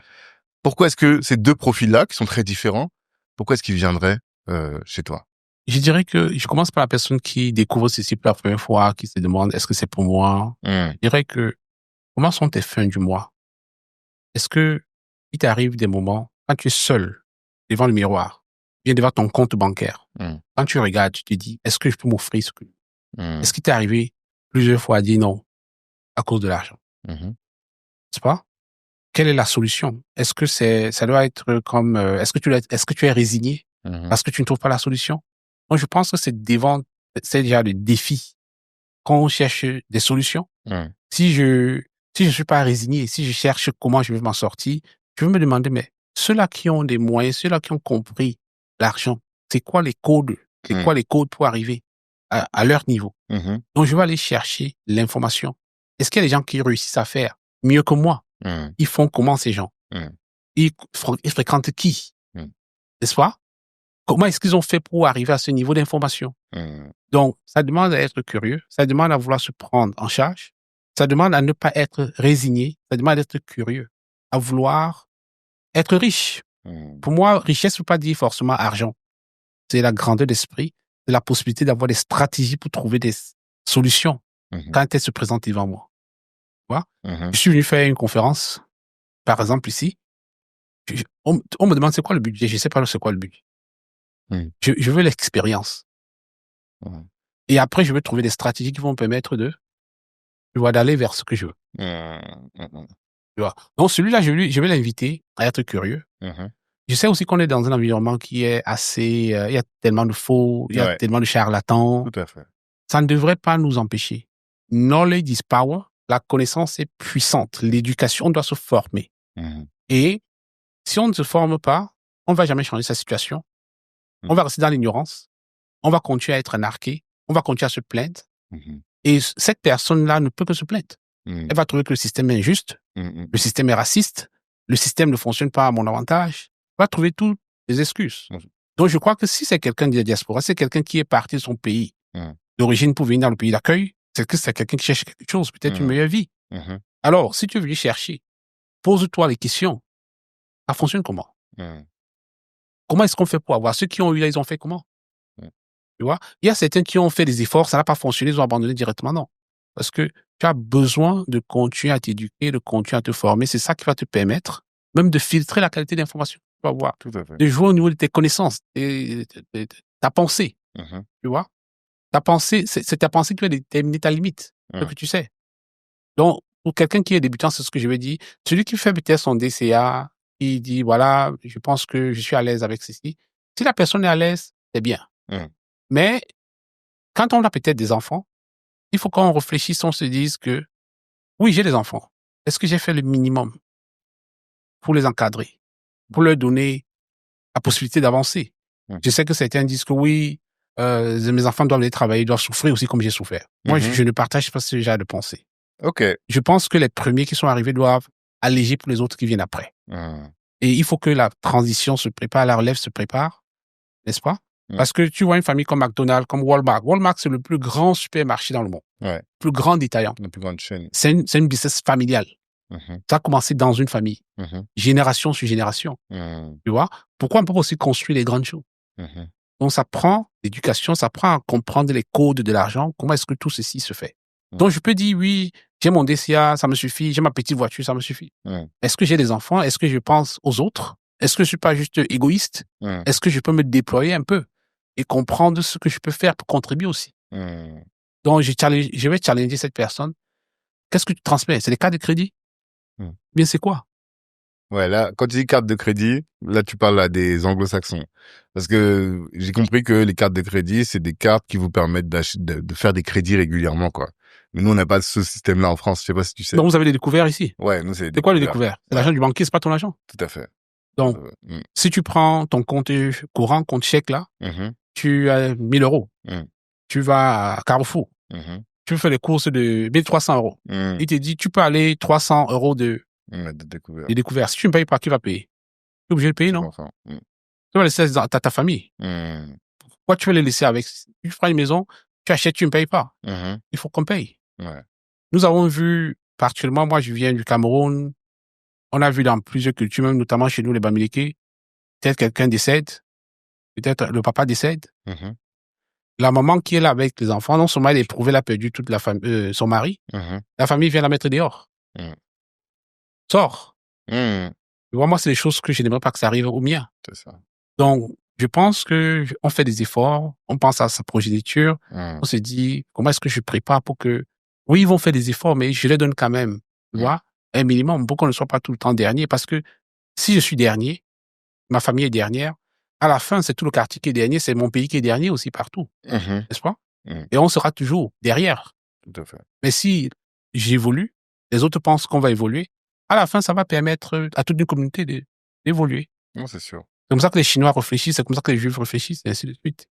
Pourquoi est-ce que ces 2 profils-là, qui sont très différents, pourquoi est-ce qu'ils viendraient chez toi? Je dirais que je commence par la personne qui découvre ceci pour la première fois, qui se demande est-ce que c'est pour moi. Je dirais que comment sont tes fins du mois? Est-ce que il t'arrive des moments quand tu es seul devant le miroir, bien devant ton compte bancaire, quand tu regardes, tu te dis est-ce que je peux m'offrir ce que est-ce qu'il t'est arrivé plusieurs fois à dire non à cause de l'argent? N'est-ce pas? Quelle est la solution? Est-ce que ça doit être comme est-ce que tu es résigné parce que tu ne trouves pas la solution? Moi, je pense que c'est déjà le défi quand on cherche des solutions. Si je suis pas résigné, si je cherche comment je vais m'en sortir, je vais me demander, mais ceux-là qui ont des moyens, ceux-là qui ont compris l'argent, c'est quoi les codes? C'est quoi les codes pour arriver à leur niveau? Donc, je vais aller chercher l'information. Est-ce qu'il y a des gens qui réussissent à faire mieux que moi? Ils font comment ces gens? Ils fréquentent qui? N'est-ce pas? Comment est-ce qu'ils ont fait pour arriver à ce niveau d'information? Donc, ça demande à être curieux, ça demande à vouloir se prendre en charge, ça demande à ne pas être résigné, ça demande d'être curieux, à vouloir être riche. Pour moi, richesse ne veut pas dire forcément argent. C'est la grandeur d'esprit, c'est la possibilité d'avoir des stratégies pour trouver des solutions quand elles se présentent devant moi. Tu vois? Je suis venu faire une conférence, par exemple ici. On me demande c'est quoi le budget, je ne sais pas c'est quoi le budget. Je veux l'expérience. Et après, je veux trouver des stratégies qui vont me permettre d'aller vers ce que je veux. Tu vois. Donc, celui-là, je vais l'inviter à être curieux. Je sais aussi qu'on est dans un environnement qui est assez, il y a tellement de faux, il y a tellement de charlatans. Tout à fait. Ça ne devrait pas nous empêcher. Knowledge is power. La connaissance est puissante. L'éducation doit se former. Et si on ne se forme pas, on ne va jamais changer sa situation. On va rester dans l'ignorance. On va continuer à être narqué. On va continuer à se plaindre. Et cette personne-là ne peut que se plaindre. Elle va trouver que le système est injuste, le système est raciste, le système ne fonctionne pas à mon avantage. Elle va trouver toutes les excuses. Donc, je crois que si c'est quelqu'un de la diaspora, c'est quelqu'un qui est parti de son pays d'origine pour venir dans le pays d'accueil, c'est que c'est quelqu'un qui cherche quelque chose, peut-être une meilleure vie. Alors, si tu veux chercher, pose-toi les questions. Ça fonctionne comment? Comment est-ce qu'on fait pour avoir? Ceux qui ont eu là, ils ont fait comment? Tu vois? Il y a certains qui ont fait des efforts, ça n'a pas fonctionné, ils ont abandonné directement. Non. Parce que tu as besoin de continuer à t'éduquer, de continuer à te former. C'est ça qui va te permettre même de filtrer la qualité d'information. Tu vas voir. Tout à fait. De jouer au niveau de tes connaissances, ta pensée. Tu vois? Ta pensée, c'est ta pensée qui va déterminer ta limite. Ce que tu sais. Donc, pour quelqu'un qui est débutant, c'est ce que je vais dire. Celui qui fait peut-être son DCA, il dit, voilà, je pense que je suis à l'aise avec ceci. Si la personne est à l'aise, c'est bien. Mais quand on a peut-être des enfants, il faut qu'on réfléchisse, on se dise que oui, j'ai des enfants. Est-ce que j'ai fait le minimum pour les encadrer, pour leur donner la possibilité d'avancer? Je sais que certains disent que oui, mes enfants doivent aller travailler, doivent souffrir aussi comme j'ai souffert. Moi, je ne partage pas ce genre de pensée. Ok. Je pense que les premiers qui sont arrivés doivent alléger pour les autres qui viennent après. Et il faut que la transition se prépare, la relève se prépare, n'est-ce pas? Parce que tu vois une famille comme McDonald's, comme Walmart. Walmart, c'est le plus grand supermarché dans le monde. Ouais. Le plus grand détaillant. La plus grande chaîne. C'est une business familiale. Ça a commencé dans une famille. Génération sur génération. Tu vois? Pourquoi on peut pas aussi construire les grandes choses? Donc, ça prend l'éducation, ça prend à comprendre les codes de l'argent. Comment est-ce que tout ceci se fait? Donc, je peux dire, oui, j'ai mon DCA, ça me suffit. J'ai ma petite voiture, ça me suffit. Est-ce que j'ai des enfants? Est-ce que je pense aux autres? Est-ce que je suis pas juste égoïste? Est-ce que je peux me déployer un peu et comprendre ce que je peux faire pour contribuer aussi? Donc, je vais challenger cette personne. Qu'est-ce que tu transmets? C'est des cartes de crédit? Bien, c'est quoi? Ouais, là, quand tu dis carte de crédit, là, tu parles à des anglo-saxons. Parce que j'ai compris que les cartes de crédit, c'est des cartes qui vous permettent de faire des crédits régulièrement, quoi. Mais nous, on n'a pas ce système-là en France. Je sais pas si tu sais. Donc, vous avez des découverts ici? Ouais, nous, c'est C'est quoi le découvert? C'est l'argent du banquier, c'est pas ton argent. Tout à fait. Donc, si tu prends ton compte courant, compte chèque, là, tu as 1000 euros. Tu vas à Carrefour. Tu fais les courses de 1300 euros. Il te dit, tu peux aller 300 euros de découvert. Si tu ne payes pas, qui va payer? Tu es obligé de payer, non? Tu vas laisser à ta famille. Pourquoi tu vas les laisser avec? Tu feras une maison, tu achètes, tu ne payes pas. Il faut qu'on paye. Nous avons vu, particulièrement, moi, je viens du Cameroun. On a vu dans plusieurs cultures, même notamment chez nous, les Bamileke, peut-être quelqu'un décède, peut-être le papa décède. La maman qui est là avec les enfants, non seulement elle a éprouvé, elle a perdu toute la famille, son mari, la famille vient la mettre dehors. Sors. Tu vois, moi, c'est des choses que je n'aimerais pas que ça arrive au mien. C'est ça. Donc, je pense que on fait des efforts, on pense à sa progéniture, on se dit, comment est-ce que je prépare pour que, oui, ils vont faire des efforts, mais je les donne quand même, tu vois, un minimum pour qu'on ne soit pas tout le temps dernier, parce que si je suis dernier, ma famille est dernière, à la fin, c'est tout le quartier qui est dernier, c'est mon pays qui est dernier aussi partout, n'est-ce pas? Et on sera toujours derrière. Tout à fait. Mais si j'évolue, les autres pensent qu'on va évoluer, à la fin, ça va permettre à toute une communauté d'évoluer. Non, c'est sûr. C'est comme ça que les Chinois réfléchissent, c'est comme ça que les Juifs réfléchissent, et ainsi de suite.